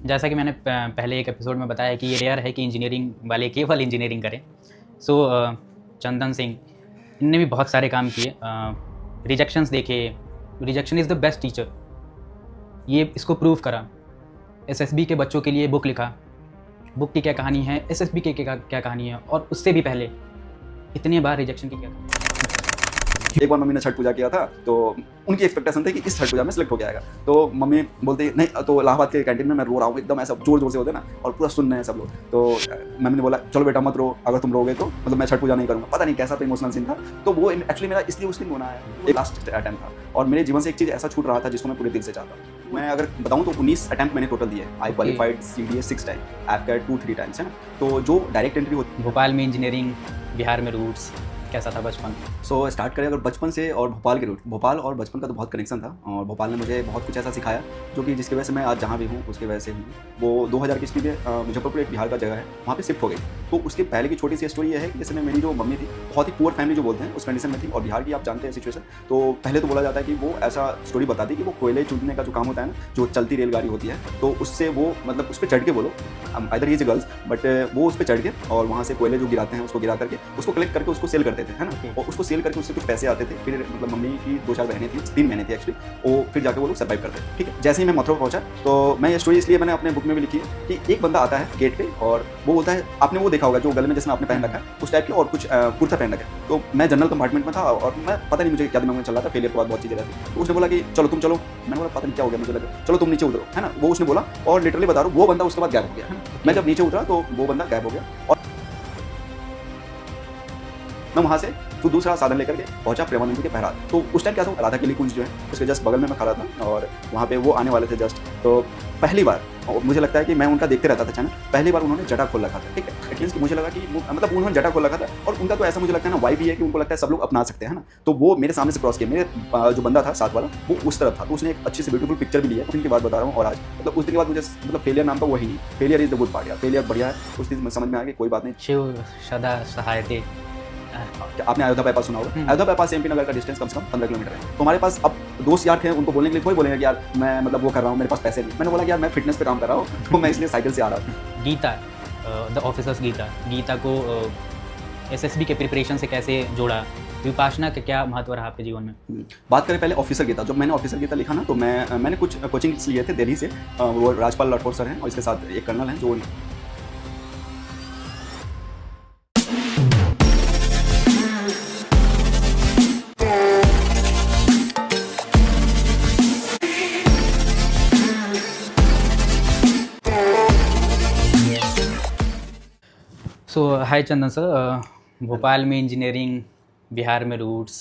जैसा कि मैंने पहले एक एपिसोड में बताया कि ये रेयर है कि इंजीनियरिंग वाले केवल इंजीनियरिंग करें। सो चंदन सिंह इनने भी बहुत सारे काम किए। रिजेक्शंस देखे, rejection is the best teacher, ये इसको प्रूव करा। एसएसबी के बच्चों के लिए बुक लिखा, बुक की क्या कहानी है, एसएसबी के क्या कहानी है, और उससे भी पहले इतने बार रिजेक्शन की क्या कहानी। एक बार मम्मी ने छठ पूजा किया था, तो उनकी एक्सपेक्टेशन थी कि इस छठ पूजा में सिलेक्ट हो जाएगा। तो मम्मी बोलती नहीं, तो इलाहाबाद के कैंटीन में मैं रो रहा हूँ एकदम ऐसा जोर जोर से होते ना, और पूरा सुन रहे हैं सब लोग। तो मम्मी ने बोला चलो बेटा मत रो, अगर तुम रोगे तो मतलब मैं छठ पूजा नहीं करूँगा। पता नहीं कैसा तो इमोशनल सीन था। तो वो एक्चुअली मेरा इसलिए उस दिन होना है, एक लास्ट अटैम्प्ट था, और मेरे जीवन से एक चीज़ ऐसा छूट रहा था जिसको मैं पूरे दिल से चाहता हूँ। मैं अगर बताऊँ तो 19 अटैम्प्ट मैंने टोटल दिए। I qualified CDA 6 time, AFCAT 2-3 times, है ना। तो जो डायरेक्ट एंट्री होती है। भोपाल में इंजीनियरिंग, बिहार में रूट्स, कैसा था बचपन? सो स्टार्ट करें अगर बचपन से और भोपाल के रूट, भोपाल और बचपन का तो बहुत कनेक्शन था, और भोपाल ने मुझे बहुत कुछ ऐसा सिखाया जो कि जिसकी वजह से मैं आज जहाँ भी हूँ उसकी वजह से हूँ। वो 2000 की ईस्वी में मुजफ्फरपुर एक बिहार का जगह है, वहाँ पे शिफ्ट हो गई। तो उसके पहले की छोटी सी स्टोरी ये है कि जैसे मेरी जो मम्मी थी बहुत ही पुअर फैमिली जो बोलते हैं उस कंडीशन में थी, और बिहार की आप जानते हैं सिचुएशन। तो पहले तो बोला जाता है कि वो ऐसा स्टोरी बताती है कि वो कोयले चूंदने का जो काम होता है ना, जो चलती रेलगाड़ी होती है, तो उससे वो मतलब उस पर चढ़ के बोलो, इधर ही गर्ल्स, बट वो उस पर चढ़ के और वहाँ से कोयले जो गिराते हैं उसको गिरा करके उसको कलेक्ट करके उसको सेल करते थे, है ना। और उसको सेल करके उससे कुछ पैसे आते थे। फिर मतलब मम्मी की 2-4 बहनें थी, 3 बहनें थी एक्चुअली, वो फिर जाके वो लोग सर्वाइव करते थे। ठीक है, जैसे ही मैं मथुरा पहुंचा, तो मैं ये स्टोरी इसलिए मैंने अपने बुक में भी लिखी है कि एक बंदा आता है गेट पे और वो बोलता है, आपने वो देखा होगा जो गले में जिसने आपने पहन रखा है उस टाइप के और कुछ कुर्ता पहन रखा है। तो मैं जनरल कंपार्टमेंट में था और मैं पता नहीं मुझे क्या दिमाग में चल रहा था, फेलियर के बाद बहुत चीज़ें रहती। तो उसने बोला कि चलो तुम चलो। मैंने बोला पता नहीं क्या हो गया, मुझे लगा चलो तुम नीचे उतरो, है ना। वो उसने बोला और लिटरली बता रहा हूँ वो बंदा उसके बाद गायब हो गया, है ना। मैं जब नीचे उतरा तो वो बंदा गायब हो गया, और मैं वहाँ से तो दूसरा साधन लेकर के पहुंचा प्रेमानंद जी के पहरात। तो उस टाइम क्या था, राधा किली कुंज जो है उसके जस्ट बगल में मैं खड़ा था, और वहाँ पे वो आने वाले थे जस्ट। तो पहली बार, और मुझे लगता है कि मैं उनका देखते रहता था चैनल, पहली बार उन्होंने जटा खोल रखा था। ठीक है, इट मीन्स कि मुझे लगा कि मतलब उन्होंने जटा खोल रखा था, और उनका तो ऐसा मुझे लगता है ना वाइब ही है कि उनको लगता है सब लोग अपना सकते हैं ना। तो वो मेरे सामने से क्रॉस किया, मेरे जो बंदा था साथ वाला वो उस तरफ था, तो उसने एक अच्छी सी ब्यूटीफुल पिक्चर भी लिया। उनकी बात बता रहा हूँ, और आज मतलब उस दिन के बाद मुझे मतलब फेलियर नाम का वही नहीं, failure is the good part यार, फेलियर बढ़िया है। उस दिन समझ में आ गया कोई बात नहीं। शिव सदा सहायते। आपने अयोध्या बाईपास सुना होगा, अयोध्या बाईपास से MP नगर का डिस्टेंस कम से कम 15 किलोमीटर है। तो हमारे पास अब दोस्त यार थे, उनको बोलने के लिए कोई बोलेगा कि यार मैं मतलब वो कर रहा हूँ, मेरे पास पैसे नहीं। मैंने बोला कि यार मैं फिटनेस पे काम कर रहा हूँ, तो मैं इसलिए साइकिल से आ रहा था। गीता, द ऑफिसर्स गीता को एसएसबी के प्रिपरेशन से कैसे जोड़ा, विपासना का क्या महत्व रहा आपके जीवन में? बात करें पहले ऑफिसर गीता, जब मैंने ऑफिसर गीता लिखा ना, तो मैंने कुछ कोचिंग लिए थे दिल्ली से। वो राजपाल राठौर सर हैं और इसके साथ एक कर्नल हैं जो सो हाय चंदन सर, भोपाल में इंजीनियरिंग, बिहार में रूट्स,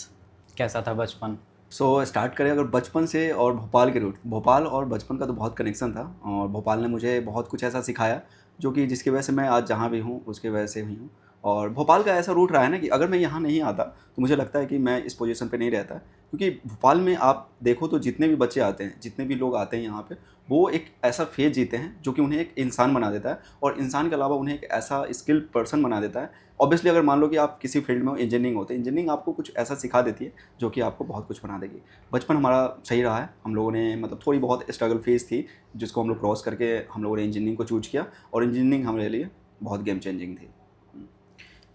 कैसा था बचपन? स्टार्ट करें अगर बचपन से और भोपाल के रूट, भोपाल और बचपन का तो बहुत कनेक्शन था, और भोपाल ने मुझे बहुत कुछ ऐसा सिखाया जो कि जिसकी वजह से मैं आज जहाँ भी हूँ उसकी वजह से हुई हूँ। और भोपाल का ऐसा रूट रहा है ना कि अगर मैं यहाँ नहीं आता तो मुझे लगता है कि मैं इस पोजीशन पे नहीं रहता, क्योंकि भोपाल में आप देखो तो जितने भी बच्चे आते हैं, जितने भी लोग आते हैं यहाँ पे, वो एक ऐसा फेज जीते हैं जो कि उन्हें एक इंसान बना देता है, और इंसान के अलावा उन्हें एक ऐसा स्किल्ड पर्सन बना देता है। ऑब्वियसली अगर मान लो कि आप किसी फील्ड में इंजीनियरिंग होते हैं, इंजीनियरिंग आपको कुछ ऐसा सिखा देती है जो कि आपको बहुत कुछ बना देगी। बचपन हमारा सही रहा है, हम लोगों ने मतलब थोड़ी बहुत स्ट्रगल फेज थी जिसको हम लोग क्रॉस करके हम लोगों ने इंजीनियरिंग को चूज किया, और इंजीनियरिंग हमारे लिए बहुत गेम चेंजिंग थी।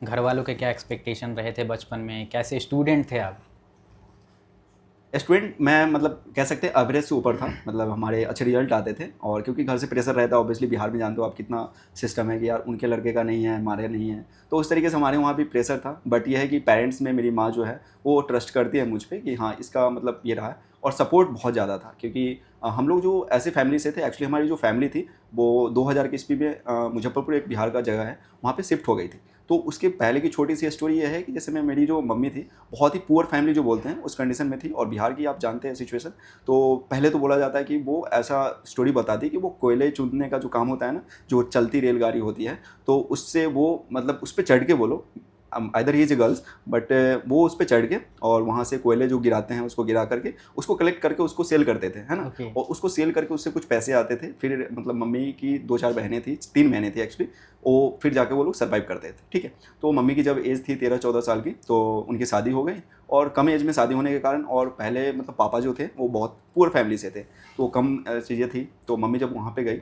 घर वालों के क्या एक्सपेक्टेशन रहे थे बचपन में, कैसे स्टूडेंट थे आप? स्टूडेंट मैं मतलब कह सकते हैं एवरेज से ऊपर था, मतलब हमारे अच्छे रिजल्ट आते थे, और क्योंकि घर से प्रेशर रहता है, ऑब्वियसली बिहार में जानते हो आप कितना सिस्टम है कि यार उनके लड़के का नहीं है हमारे नहीं है, तो उस तरीके से हमारे वहाँ भी प्रेशर था। बट ये है कि पेरेंट्स में मेरी माँ जो है वो ट्रस्ट करती है मुझ पर कि हाँ इसका मतलब ये रहा है, और सपोर्ट बहुत ज़्यादा था, क्योंकि हम लोग जो ऐसे फैमिली से थे, एक्चुअली हमारी जो फैमिली थी वो 2000 की ईस्वी में मुजफ्फरपुर एक बिहार का जगह है वहाँ पे शिफ्ट हो गई थी। तो उसके पहले की छोटी सी स्टोरी ये है कि जैसे मेरी जो मम्मी थी बहुत ही पुअर फैमिली जो बोलते हैं उस कंडीशन में थी, और बिहार की आप जानते हैं सिचुएशन। तो पहले तो बोला जाता है कि वो ऐसा स्टोरी बताती है कि वो कोयले चूंदने का जो काम होता है ना, जो चलती रेलगाड़ी होती है, तो उससे वो मतलब उस पर चढ़ के बोलो, इधर ही गर्ल्स, बट वो उस पर चढ़ के और वहाँ से कोयले जो गिराते हैं उसको गिरा करके उसको कलेक्ट करके उसको सेल करते थे, है ना। Okay. और उसको सेल करके उससे कुछ पैसे आते थे। फिर मतलब मम्मी की 2-4 बहनें थी, 3 बहनें थी एक्चुअली, वो फिर जाके वो लोग सर्वाइव करते थे। ठीक है, तो मम्मी की जब एज थी 13-14 साल की, तो उनकी शादी हो गई, और कम एज में शादी होने के कारण, और पहले मतलब पापा जो थे वो बहुत पुअर फैमिली से थे, तो कम चीज़ें थी। तो मम्मी जब वहाँ पे गई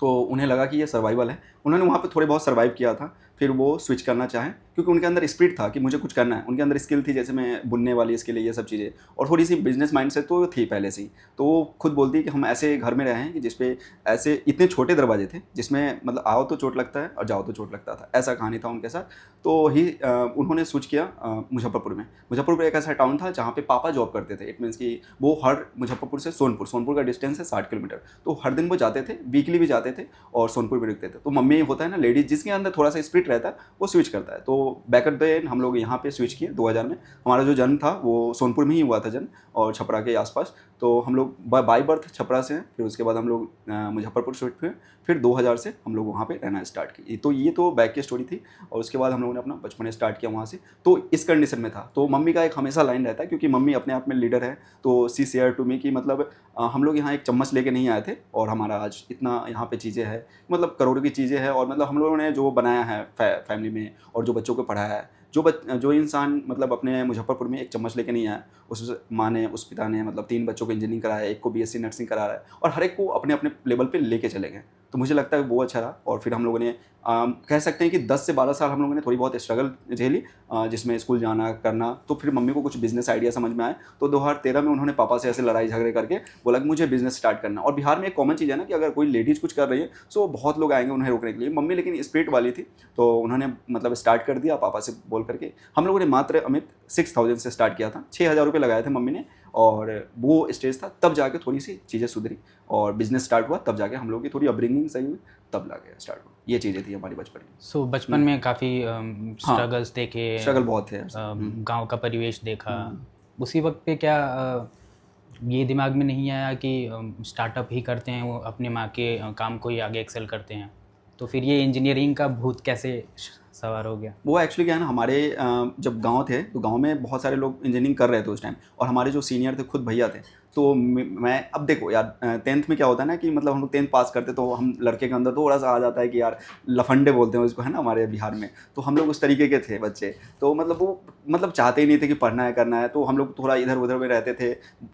तो उन्हें लगा कि ये सर्वाइवल है, उन्होंने वहाँ पे थोड़े बहुत सर्वाइव किया था, फिर वो स्विच करना चाहें क्योंकि उनके अंदर स्पिरिट था कि मुझे कुछ करना है। उनके अंदर स्किल थी, जैसे मैं बुनने वाली स्किल है, ये सब चीज़ें, और थोड़ी सी बिजनेस माइंडसेट तो थी पहले से ही। तो वो खुद बोलती है कि हम ऐसे घर में रहे हैं कि जिसपे ऐसे इतने छोटे दरवाजे थे जिसमें मतलब आओ तो चोट लगता है और जाओ तो चोट लगता था, ऐसा कहानी था उनके साथ। तो ही उन्होंने स्विच किया मुजफ्फरपुर में। मुजफ्फरपुर एक ऐसा टाउन था जहाँ पे पापा जॉब करते थे। इट मीन्स कि वो हर मुजफ्फरपुर से सोनपुर का डिस्टेंस है 60 किलोमीटर, तो हर दिन वो जाते थे, वीकली भी जाते थे और सोनपुर भी रुकते थे। तो मम्मी होता है ना लेडीज, जिसके अंदर थोड़ा सा स्पिरिट रहता है वो स्विच करता है। तो बैक एट द हम लोग यहाँ पे स्विच किए 2000 में। हमारा जो जन्म था वो सोनपुर में ही हुआ था जन्म, और छपरा के आसपास। तो हम लोग बाई बर्थ छपरा से हैं, फिर उसके बाद हम लोग मुजफ्फरपुर शिफ्ट हुए, फिर 2000 से हम लोग वहाँ पे रहना स्टार्ट किए। तो ये तो बैक की स्टोरी थी, और उसके बाद हम लोगों ने अपना बचपन स्टार्ट किया वहाँ से। तो इस कंडीशन में था। तो मम्मी का एक हमेशा लाइन रहता है, क्योंकि मम्मी अपने आप में लीडर है, तो सी शेयर टू मी कि मतलब हम लोग यहाँ एक चम्मच लेके नहीं आए थे और हमारा आज इतना यहाँ पे चीज़ें हैं, मतलब करोड़ों की चीज़ें हैं। और मतलब हम लोगों ने जो बनाया है फैमिली में और जो बच्चों को पढ़ाया है, जो इंसान मतलब अपने मुजफ्फरपुर में एक चम्मच लेके नहीं आया, उस माँ ने, उस पिता ने मतलब 3 बच्चों को इंजीनियरिंग कराया, एक को बीएससी नर्सिंग करा रहा है, और हर एक को अपने अपने लेवल पे लेके चले गए। तो मुझे लगता है वो अच्छा रहा। और फिर हम लोगों ने कह सकते हैं कि 10 से 12 साल हम लोगों ने थोड़ी बहुत स्ट्रगल झेली, जिसमें स्कूल जाना करना। तो फिर मम्मी को कुछ बिजनेस आइडिया समझ में आए, तो 2013 में उन्होंने पापा से ऐसे लड़ाई झगड़े करके बोला कि मुझे बिजनेस स्टार्ट करना। और बिहार में एक कॉमन चीज़ है ना कि अगर कोई लेडीज़ कुछ कर रही है तो बहुत लोग आएंगे उन्हें रोकने के लिए। मम्मी लेकिन स्पिरिट वाली थी, तो उन्होंने मतलब स्टार्ट कर दिया पापा से बोल करके। हम लोगों ने मात्र अमित 6000 से स्टार्ट किया था, 6000 रुपये लगाए थे मम्मी ने, और वो स्टेज था। तब जाके थोड़ी सी चीज़ें सुधरी और बिजनेस स्टार्ट हुआ, तब जाके हम लोग की थोड़ी अपब्रिंगिंग सही हुई, तब लाके स्टार्ट हुआ। ये चीज़ें थी हमारी बचपन की। सो बचपन में काफ़ी स्ट्रगल्स देखे, स्ट्रगल बहुत थे। गांव का परिवेश देखा। उसी वक्त पे क्या ये दिमाग में नहीं आया कि स्टार्टअप ही करते हैं, वो अपने माँ के काम को ही आगे एक्सेल करते हैं? तो फिर ये इंजीनियरिंग का भूत कैसे सवार हो गया? वो एक्चुअली क्या है ना, हमारे जब गांव थे तो गांव में बहुत सारे लोग इंजीनियरिंग कर रहे थे उस टाइम, और हमारे जो सीनियर थे खुद भैया थे। तो मैं अब देखो यार, 10th में क्या होता है ना कि मतलब हम लोग 10th पास करते तो हम लड़के के अंदर थोड़ा सा आ जाता है कि यार लफंडे बोलते हैं उसको, है ना, हमारे बिहार में। तो हम लोग उस तरीके के थे बच्चे। तो मतलब वो मतलब चाहते ही नहीं थे कि पढ़ना है करना है। तो हम लोग थोड़ा इधर उधर में रहते थे,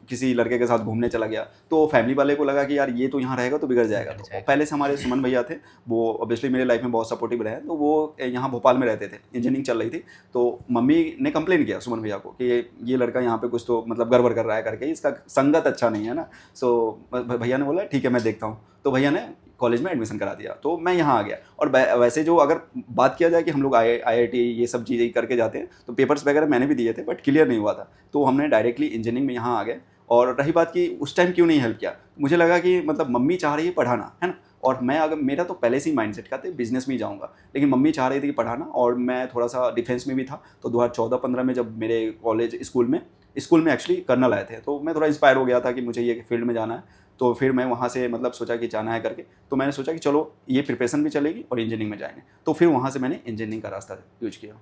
किसी लड़के के साथ घूमने चला गया तो फैमिली वाले को लगा कि यार ये तो यहाँ रहेगा तो बिगड़ जाएगा। तो पहले से हमारे सुमन भैया थे, वो ऑब्वियसली मेरे लाइफ में बहुत सपोर्टिव रहे हैं। तो वो यहाँ भोपाल में रहते थे, इंजीनियरिंग चल रही थी। तो मम्मी ने कंप्लेन किया सुमन भैया को कि ये लड़का यहाँ पे कुछ तो मतलब गड़बड़ कर रहा है करके, इसका संगत अच्छा नहीं है ना। सो भैया ने बोला ठीक है मैं देखता हूँ। तो भैया ने कॉलेज में एडमिशन करा दिया, तो मैं यहाँ आ गया। और वैसे जो अगर बात किया जाए कि हम लोग IIT ये सब चीज़ें करके जाते हैं, तो पेपर्स वगैरह मैंने भी दिए थे बट क्लियर नहीं हुआ था। तो हमने डायरेक्टली इंजीनियरिंग में यहाँ आ गए। और रही बात कि उस टाइम क्यों नहीं हेल्प किया, मुझे लगा कि मतलब मम्मी चाह रही है पढ़ाना, है ना, और मैं अगर मेरा तो पहले से ही माइंडसेट का था बिजनेस में ही जाऊँगा, लेकिन मम्मी चाह रही थी कि पढ़ाना। और मैं थोड़ा सा डिफेंस में भी था। तो 2014-15 में जब मेरे कॉलेज स्कूल में एक्चुअली कर्नल आए थे, तो मैं थोड़ा इंस्पायर हो गया था कि मुझे ये फील्ड में जाना है। तो फिर मैं वहाँ से मतलब सोचा कि जाना है करके, तो मैंने सोचा कि चलो ये प्रिपरेशन भी चलेगी और इंजीनियरिंग में जाएंगे। तो फिर वहाँ से मैंने इंजीनियरिंग का रास्ता यूज किया।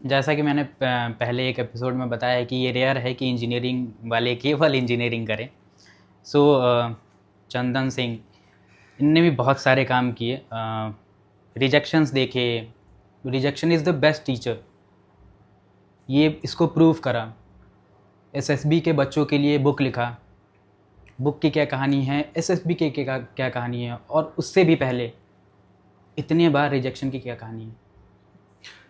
जैसा कि मैंने पहले एक एपिसोड में बताया है कि ये रेयर है कि इंजीनियरिंग वाले केवल इंजीनियरिंग करें। सो चंदन सिंह, इनने भी बहुत सारे काम किए, रिजेक्शंस देखे। Rejection is the best teacher, ये इसको प्रूव करा। SSB के बच्चों के लिए बुक लिखा, बुक की क्या कहानी है, SSB के क्या कहानी है, और उससे भी पहले इतने बार रिजेक्शन की क्या कहानी है?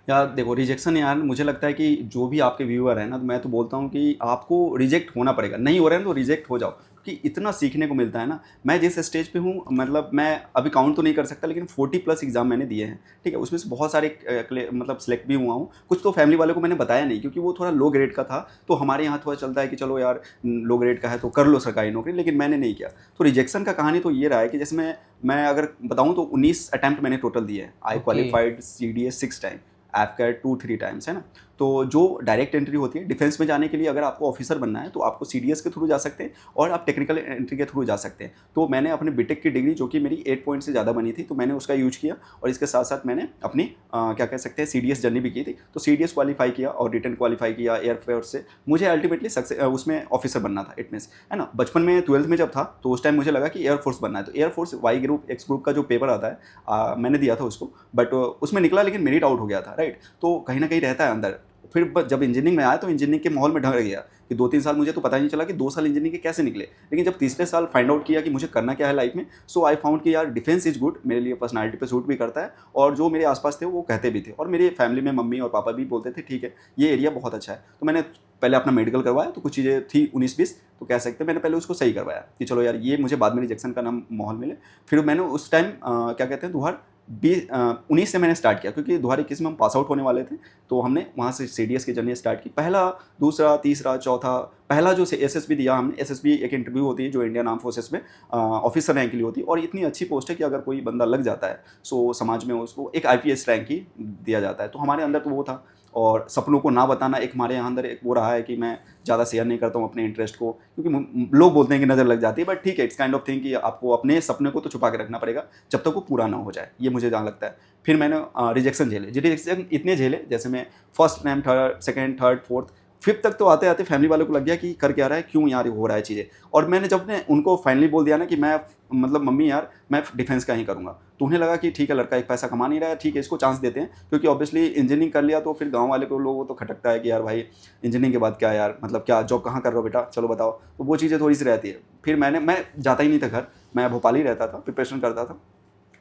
यार देखो, रिजेक्शन यार मुझे लगता है कि जो भी आपके व्यूअर हैं ना, तो मैं तो बोलता हूँ कि आपको रिजेक्ट होना पड़ेगा। नहीं हो रहे हैं तो रिजेक्ट हो जाओ, क्योंकि इतना सीखने को मिलता है ना। मैं जिस स्टेज पे हूँ, मतलब मैं अभी काउंट तो नहीं कर सकता, लेकिन 40+ एग्जाम मैंने दिए हैं, ठीक है। उसमें से बहुत सारे मतलब सेलेक्ट भी हुआ हूँ। कुछ तो फैमिली वालों को मैंने बताया नहीं, क्योंकि वो थोड़ा लो ग्रेड का था। तो हमारे यहाँ थोड़ा चलता है कि चलो यार लो ग्रेड का है तो कर लो सरकारी नौकरी, लेकिन मैंने नहीं किया। तो रिजेक्शन का कहानी तो ये रहा है कि जैसे मैं अगर बताऊँ तो 19 अटैम्प्ट मैंने टोटल दिए हैं। I qualified CDS 6 time, AFCAT 2-3 times, है ना। तो जो डायरेक्ट एंट्री होती है डिफेंस में जाने के लिए, अगर आपको ऑफिसर बनना है तो आपको CDS के थ्रू जा सकते हैं और आप टेक्निकल एंट्री के थ्रू जा सकते हैं। तो मैंने अपने बीटेक की डिग्री, जो कि मेरी 8 पॉइंट से ज़्यादा बनी थी, तो मैंने उसका यूज किया। और इसके साथ साथ मैंने अपनी क्या कह सकते हैं CDS जर्नी भी की थी। तो CDS क्वालिफाई किया और रिटर्न क्वालिफाई किया एयरफोर्स से। मुझे अल्टीमेटली उसमें ऑफिसर बनना था, इट मीन्स, है ना। बचपन में 12th में जब था तो उस टाइम मुझे लगा कि एयरफोर्स बनना है। तो air force Y group X group का जो पेपर आता है मैंने दिया था उसको, बट उसमें निकला, लेकिन मेरिट आउट हो गया था, राइट। तो कहीं ना कहीं रहता है अंदर फिर जब इंजीनियरिंग में आया तो इंजीनियरिंग के माहौल में ढल गया कि 2-3 साल मुझे तो पता ही नहीं चला कि 2 साल इंजीनियरिंग के कैसे निकले। लेकिन जब तीसरे साल फाइंड आउट किया कि मुझे करना क्या है लाइफ में, सो आई फाउंड कि यार डिफेंस इज़ गुड, मेरे लिए पर्सनैलिटी पे सूट भी करता है और जो मेरे आसपास थे वो कहते भी थे और मेरे फैमिली में मम्मी और पापा भी बोलते थे ठीक है ये एरिया बहुत अच्छा है। तो मैंने पहले अपना मेडिकल करवाया, तो कुछ चीज़ें थी 19-20, तो कह सकते हैं मैंने पहले उसको सही करवाया कि चलो यार ये मुझे बाद में रिजेक्शन का नाम माहौल मिले। फिर मैंने उस टाइम क्या कहते हैं 2019 से मैंने स्टार्ट किया, क्योंकि 2021 में हम पास आउट होने वाले थे, तो हमने वहाँ से CDS की जर्नी स्टार्ट की। पहला, दूसरा, तीसरा, चौथा, पहला जो SSB दिया हमने, SSB एक इंटरव्यू होती है जो इंडियन आर्म फोर्सेस में ऑफिसर रैंक के लिए होती है और इतनी अच्छी पोस्ट है कि अगर कोई बंदा लग जाता है सो समाज में उसको एक IPS रैंक ही दिया जाता है। तो हमारे अंदर तो वो था और सपनों को ना बताना एक हमारे यहाँ अंदर एक वो रहा है कि मैं ज़्यादा शेयर नहीं करता हूँ अपने इंटरेस्ट को, क्योंकि लोग बोलते हैं कि नज़र लग जाती है, बट ठीक है, इट्स काइंड ऑफ थिंग कि आपको अपने सपने को तो छुपा के रखना पड़ेगा जब तक वो पूरा ना हो जाए, ये मुझे जहाँ लगता है। फिर मैंने रिजेक्शन झेले, रिजेक्शन इतने झेले, जैसे मैं first time, second, third, fourth, fifth तक तो आते आते फैमिली वालों को लग गया कि कर क्या रहा है, क्यों यार हो रहा है चीज़ें। और मैंने जब ने उनको फाइनली बोल दिया ना कि मैं मतलब मम्मी यार मैं डिफेंस का ही करूँगा, तो उन्हें लगा कि ठीक है लड़का एक पैसा कमा नहीं रहा है, ठीक है इसको चांस देते हैं, क्योंकि ऑब्वियसली इंजीनियरिंग कर लिया तो फिर गांव वाले को लोगों तो खटकता है कि यार भाई इंजीनियरिंग के बाद क्या यार, मतलब क्या जॉब कहाँ कर रहे हो बेटा, चलो बताओ, तो वो चीज़ें थोड़ी सी रहती है। फिर मैं जाता ही नहीं था घर, मैं भोपाल ही रहता था, प्रिपरेशन करता था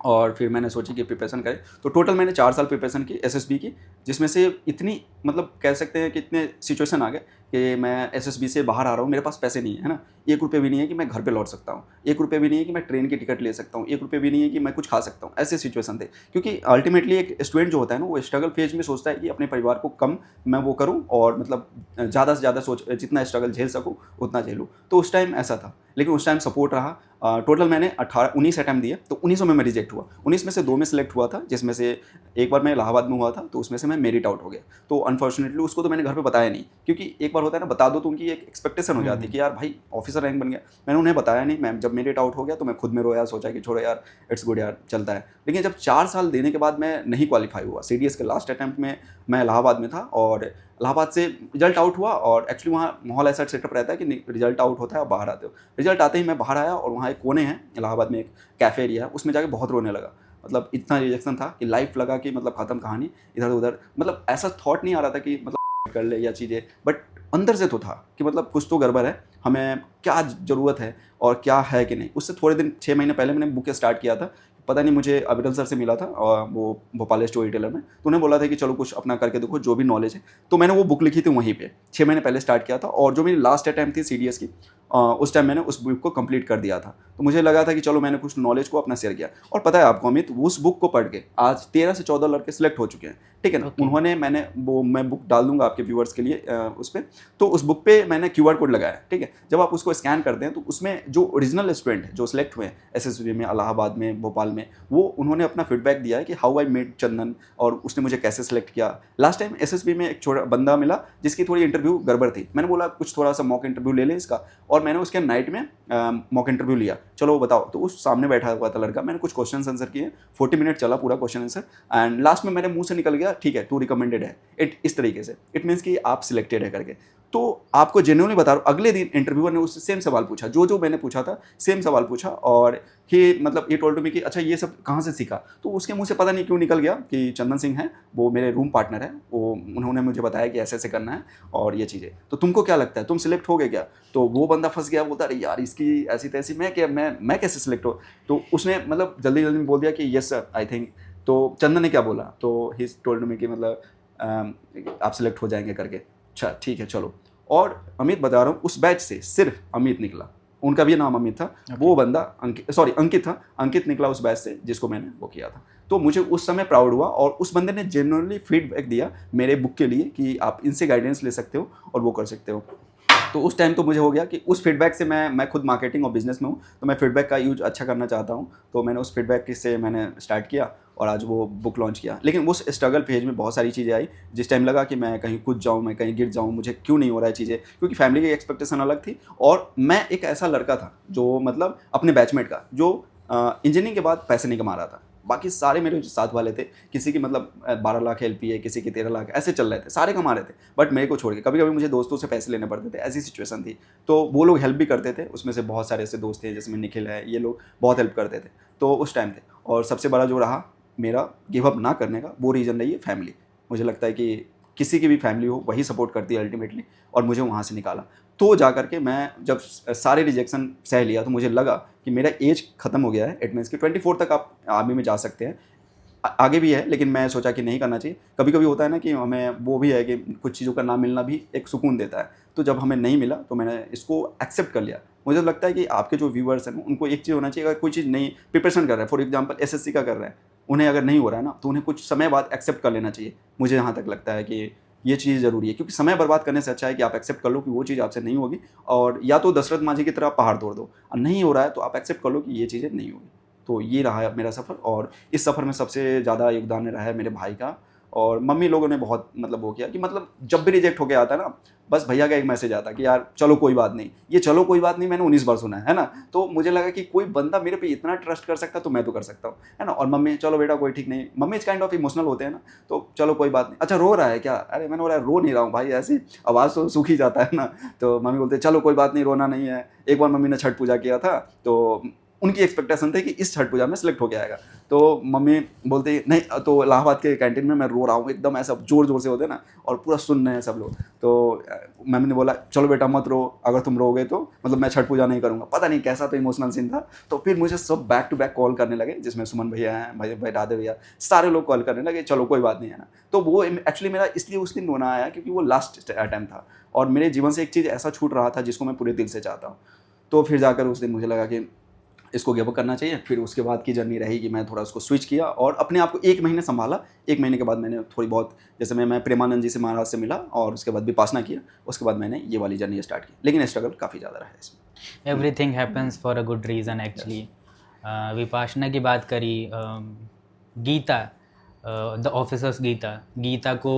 और फिर मैंने सोची कि प्रिपरेशन करें, तो टोटल मैंने 4 साल प्रिपरेशन की SSB की, जिसमें से इतनी मतलब कह सकते हैं कि इतने सिचुएशन आ गए कि मैं SSB से बाहर आ रहा हूँ, मेरे पास पैसे नहीं है ना, 1 रुपये भी नहीं है कि मैं घर पे लौट सकता हूँ, 1 रुपये भी नहीं है कि मैं ट्रेन की टिकट ले सकता हूँ, 1 रुपये भी नहीं है कि मैं कुछ खा सकता हूँ, ऐसे सिचुएशन थे। क्योंकि अल्टीमेटली एक स्टूडेंट जो होता है ना वो स्ट्रगल फेज में सोचता है कि अपने परिवार को कम मैं वो करूँ और मतलब ज़्यादा से ज़्यादा जितना स्ट्रगल झेल सकूँ उतना झेलूँ, तो उस टाइम ऐसा था। लेकिन उस टाइम सपोर्ट रहा। टोटल मैंने 19 अटैम्प्ट दिए, तो 19 में मैं रिजेक्ट हुआ, 19 में से 2 में सिलेक्ट हुआ था, जिसमें से एक बार मैं इलाहाबाद में हुआ था, तो उसमें से मैं मेरिट आउट हो गया। तो अनफॉर्चुनेटली उसको तो मैंने घर पे बताया नहीं, क्योंकि एक बार होता है ना बता दो तो उनकी एक एक्सपेक्टेशन हो जाती है कि यार भाई ऑफिसर रैंक बन गया। मैंने उन्हें बताया नहीं, मैं जब मेरिट आउट हो गया तो मैं खुद में रोया, सोचा कि छोड़ो यार इट्स गुड यार चलता है। लेकिन जब 4 साल देने के बाद मैं नहीं क्वालिफाई हुआ, CDS के लास्ट अटैम्प्ट में मैं इलाहाबाद में था और इलाहाबाद से रिजल्ट आउट हुआ, और एक्चुअली वहाँ माहौल ऐसा सेटअप रहता है कि रिजल्ट आउट होता है और बाहर आते हो। रिजल्ट आते ही मैं बाहर आया और वहाँ एक कोने हैं इलाहाबाद में, एक कैफ़े एरिया है, उसमें जाके बहुत रोने लगा। मतलब इतना रिजेक्शन था कि लाइफ लगा कि मतलब ख़त्म कहानी, इधर उधर, मतलब ऐसा थॉट नहीं आ रहा था कि मतलब कर ले या चीज़ें, बट अंदर से तो था कि मतलब कुछ तो गड़बड़ है, हमें क्या ज़रूरत है और क्या है कि नहीं। उससे थोड़े दिन 6 महीने पहले मैंने बुक स्टार्ट किया था, पता नहीं मुझे अविरल सर से मिला था और वो भोपाल स्टोरी टेलर में, तो उन्हें बोला था कि चलो कुछ अपना करके देखो जो भी नॉलेज है, तो मैंने वो बुक लिखी थी वहीं पे 6 महीने पहले स्टार्ट किया था। और जो मेरी लास्ट अटैम्प्ट थी CDS की, उस टाइम मैंने उस बुक को कंप्लीट कर दिया था, तो मुझे लगा था कि चलो मैंने कुछ नॉलेज को अपना शेयर किया। और पता है आपको अमित, उस बुक को पढ़ के आज 13 से 14 लड़के सिलेक्ट हो चुके हैं, ठीक है ना। Okay. उन्होंने मैं बुक डाल दूंगा आपके व्यूअर्स के लिए उस पर, तो उस बुक पे मैंने QR कोड लगाया, ठीक है। जब आप उसको स्कैन करते हैं तो उसमें जो ओरिजिनल स्टूडेंट है जो सिलेक्ट हुए हैं SSB में, इलाहाबाद में, भोपाल में, वो उन्होंने अपना फीडबैक दिया है कि हाउ आई मेड चंदन और उसने मुझे कैसे सिलेक्ट किया। लास्ट टाइम SSB में एक छोटा बंदा मिला जिसकी थोड़ी इंटरव्यू गड़बड़ थी, मैंने बोला कुछ थोड़ा सा मॉक इंटरव्यू ले लें इसका, और मैंने उसके नाइट में मॉक इंटरव्यू लिया, चलो बताओ। तो उस सामने बैठा हुआ था लड़का, मैंने कुछ क्वेश्चन आंसर किए, 40 मिनट चला पूरा क्वेश्चन आंसर, एंड लास्ट में मेरे मुंह से निकल गया ठीक है तू रिकमेंडेड है, इस तरीके से, इट मीन्स कि आप सिलेक्टेड है करके। तो आपको जेन्युइनली बता रहा हूँ, अगले दिन इंटरव्यूअर ने उससे सेम सवाल पूछा जो मैंने पूछा था, सेम सवाल पूछा, और ये टोल्ड मी कि अच्छा ये सब कहाँ से सीखा। तो उसके मुंह से पता नहीं क्यों निकल गया कि चंदन सिंह है, वो मेरे रूम पार्टनर है, वो उन्होंने मुझे बताया कि ऐसे ऐसे करना है और ये चीज़ें, तो तुमको क्या लगता है तुम सिलेक्ट हो गए क्या। तो वो बंदा फंस गया, बोलता अरे यार इसकी ऐसी तैसी, मैं कैसे सिलेक्ट हो। तो उसने मतलब जल्दी जल्दी में बोल दिया कि यस सर आई थिंक। तो चंदन ने क्या बोला, तो ही टोल्ड मी कि मतलब आप सिलेक्ट हो जाएंगे करके। अच्छा ठीक है चलो। और अमित बता रहा हूँ, उस बैच से सिर्फ अमित निकला, उनका भी नाम अमित था, वो बंदा अंकित था, अंकित निकला उस बैच से जिसको मैंने वो किया था। तो मुझे उस समय प्राउड हुआ, और उस बंदे ने जेन्युइनली फीडबैक दिया मेरे बुक के लिए कि आप इनसे गाइडेंस ले सकते हो और वो कर सकते हो। तो उस टाइम तो मुझे हो गया कि उस फीडबैक से मैं खुद मार्केटिंग और बिजनेस में हूँ, तो मैं फीडबैक का यूज अच्छा करना चाहता हूँ। तो मैंने उस फीडबैक से मैंने स्टार्ट किया और आज वो बुक लॉन्च किया। लेकिन उस स्ट्रगल फेज में बहुत सारी चीज़ें आई, जिस टाइम लगा कि मैं कहीं कूद जाऊँ, मैं कहीं गिर जाऊँ, मुझे क्यों नहीं हो रहा है चीज़ें, क्योंकि फैमिली की एक्सपेक्टेशन अलग थी, और मैं एक ऐसा लड़का था जो मतलब अपने बैचमेट का जो इंजीनियरिंग के बाद पैसे नहीं कमा रहा था। बाकी सारे मेरे जो साथ वाले थे, किसी की मतलब 12 लाख LP है, किसी की 13 लाख, ऐसे चल रहे थे, सारे कमा रहे थे, बट मेरे को छोड़ के। कभी कभी मुझे दोस्तों से पैसे लेने पड़ते थे, ऐसी सिचुएशन थी, तो वो लोग हेल्प भी करते थे। उसमें से बहुत सारे ऐसे दोस्त थे जिसमें निखिल है, ये लोग बहुत हेल्प करते थे, तो उस टाइम थे। और सबसे बड़ा जो रहा मेरा गिव अप ना करने का, वो रीज़न रही है फैमिली। मुझे लगता है कि किसी की भी फैमिली हो वही सपोर्ट करती है अल्टीमेटली, और मुझे वहाँ से निकाला। तो जा करके मैं जब सारे रिजेक्शन सह लिया तो मुझे लगा कि मेरा एज ख़त्म हो गया है। इट मीन्स कि 24 तक आप आर्मी में जा सकते हैं, आगे भी है, लेकिन मैं सोचा कि नहीं करना चाहिए। कभी कभी होता है ना कि हमें वो भी है कि कुछ चीज़ों का ना मिलना भी एक सुकून देता है। तो जब हमें नहीं मिला तो मैंने इसको एक्सेप्ट कर लिया। मुझे लगता है कि आपके जो व्यूअर्स हैं उनको एक चीज़ होना चाहिए, अगर कोई चीज़ नहीं प्रिपरेशन कर रहे हैं, फॉर एग्जांपल एसएससी का कर रहे हैं, उन्हें अगर नहीं हो रहा है ना तो उन्हें कुछ समय बाद एक्सेप्ट कर लेना चाहिए। मुझे यहाँ तक लगता है कि ये चीज़ ज़रूरी है, क्योंकि समय बर्बाद करने से अच्छा है कि आप एक्सेप्ट कर लो कि वो चीज़ आपसे नहीं होगी, और या तो दशरथ मांझी की तरह पहाड़ तोड़ दो, और नहीं हो रहा है तो आप एक्सेप्ट कर लो कि ये चीज़ें नहीं होगी। तो ये रहा है मेरा सफ़र, और इस सफ़र में सबसे ज़्यादा योगदान रहा है मेरे भाई का। और मम्मी लोगों ने बहुत मतलब वो किया कि मतलब जब भी रिजेक्ट होके आता है ना, बस भैया का एक मैसेज आता कि यार चलो कोई बात नहीं। ये चलो कोई बात नहीं मैंने 19 बार सुना है ना। तो मुझे लगा कि कोई बंदा मेरे पे इतना ट्रस्ट कर सकता तो मैं तो कर सकता हूँ, है ना। और मम्मी चलो बेटा कोई ठीक नहीं, मम्मी इस काइंड ऑफ इमोशनल होते हैं ना, तो चलो कोई बात नहीं। अच्छा रो रहा है क्या? अरे मैंने बोला रो नहीं रहा हूँ भाई, ऐसी आवाज़ तो सूख ही जाता है ना। तो मम्मी बोलते चलो कोई बात नहीं, रोना नहीं है। एक बार मम्मी ने छठ पूजा किया था, तो उनकी एक्सपेक्टेशन थी कि इस छठ पूजा में सेलेक्ट होके आएगा। तो मम्मी बोलती नहीं, तो इलाहाबाद के कैंटीन में मैं रो रहा हूँ एकदम ऐसा ज़ोर ज़ोर से होते ना, और पूरा सुन रहे हैं सब लोग। तो मम्मी ने बोला चलो बेटा मत रो, अगर तुम रोगे तो मतलब मैं छठ पूजा नहीं करूँगा। पता नहीं कैसा तो इमोशनल सीन था। तो फिर मुझे सब बैक टू बैक कॉल करने लगे, जिसमें सुमन भैया हैं, भाई राधे भैया, सारे लोग कॉल करने लगे चलो कोई बात नहीं है ना। तो वो एक्चुअली मेरा इसलिए उस दिन रोना आया क्योंकि वो लास्ट अटैम्प्ट था, और मेरे जीवन से एक चीज़ ऐसा छूट रहा था जिसको मैं पूरे दिल से चाहता हूँ। तो फिर जाकर उस दिन मुझे लगा कि इसको गिव अप करना चाहिए। फिर उसके बाद की जर्नी रही कि मैं थोड़ा उसको स्विच किया और अपने आप को 1 महीने संभाला। 1 महीने के बाद मैंने थोड़ी बहुत, जैसे मैं प्रेमानंद जी से, महाराज से मिला, और उसके बाद विपासना किया। उसके बाद मैंने ये वाली जर्नी स्टार्ट की, लेकिन स्ट्रगल काफ़ी ज़्यादा रहा है इसमें। Everything happens for a good reason actually. Vipassana की बात करी, गीता, द ऑफिसर्स गीता को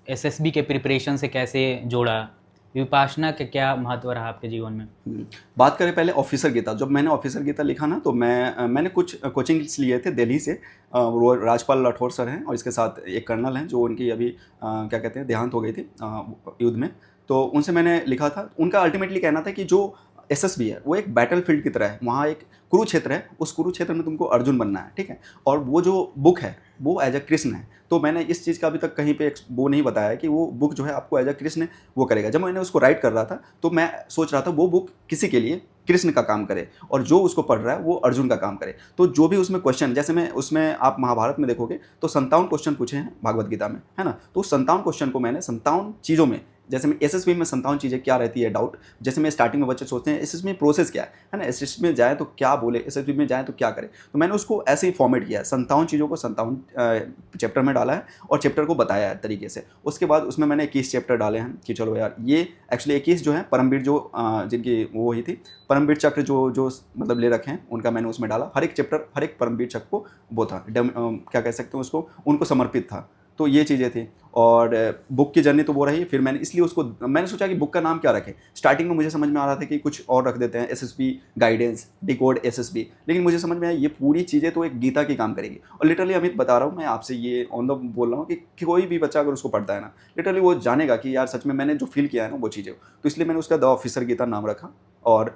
एसएसबी के प्रिपरेशन से कैसे जोड़ा, विपासना का क्या महत्व रहा आपके जीवन में? बात करें पहले ऑफिसर गीता। जब मैंने ऑफिसर गीता लिखा ना, तो मैंने कुछ कोचिंग्स लिए थे दिल्ली से। वो राजपाल राठौर सर हैं, और इसके साथ एक कर्नल हैं जो उनकी अभी क्या कहते हैं देहांत हो गई थी युद्ध में। तो उनसे मैंने लिखा था। उनका अल्टीमेटली कहना था कि जो एसएसबी है वो एक बैटल फील्ड की तरह है, वहाँ एक कुरुक्षेत्र है, उस कुरुक्षेत्र में तुमको अर्जुन बनना है, ठीक है। और वो जो बुक है वो एज अ कृष्ण है। तो मैंने इस चीज़ का अभी तक कहीं पे वो नहीं बताया कि वो बुक जो है आपको एज अ कृष्ण वो करेगा। जब मैंने उसको राइट कर रहा था तो मैं सोच रहा था वो बुक किसी के लिए कृष्ण का काम करे, और जो उसको पढ़ रहा है वो अर्जुन का काम करे। तो जो भी उसमें क्वेश्चन, जैसे मैं उसमें आप महाभारत में देखोगे तो 57 क्वेश्चन पूछे हैं भागवत गीता में, है ना। तो 57 क्वेश्चन को मैंने 57 चीज़ों में, जैसे मैं एसएसबी में 57 चीज़ें क्या रहती है डाउट, जैसे मैं स्टार्टिंग में बच्चे सोचते हैं एसएसबी में प्रोसेस क्या है ना, एसएसबी में जाए तो क्या बोले, एसएसबी में जाए तो क्या करें। तो मैंने उसको ऐसे ही फॉर्मेट किया है, 57 चीज़ों को 57 चैप्टर में डाला है, और चैप्टर को बताया है तरीके से। उसके बाद उसमें मैंने 21 चैप्टर डाले हैं कि चलो यार ये एक्चुअली 21 जो है परमवीर, जो जिनकी वो ही थी परमवीर चक्र, जो मतलब ले रखे हैं उनका मैंने उसमें डाला। हर एक चैप्टर, हर एक परमवीर चक्र को वो था, क्या कह सकते हैं उसको, उनको समर्पित था। तो ये चीज़ें थी, और बुक की जर्नी तो वो रही। फिर मैंने इसलिए उसको, मैंने सोचा कि बुक का नाम क्या रखें। स्टार्टिंग में मुझे समझ में आ रहा था कि कुछ और रख देते हैं, एसएसबी गाइडेंस, डिकोड एसएसबी, लेकिन मुझे समझ में आया ये पूरी चीज़ें तो एक गीता की काम करेगी। और लिटरली अमित बता रहा हूँ मैं आपसे, ये ऑन द बोल रहा हूँ कि कोई भी बच्चा अगर उसको पढ़ता है ना, लिटरली वो जानेगा कि यार सच में मैंने जो फील किया है ना वो चीज़ें। तो इसलिए मैंने उसका द ऑफिसर गीता नाम रखा। और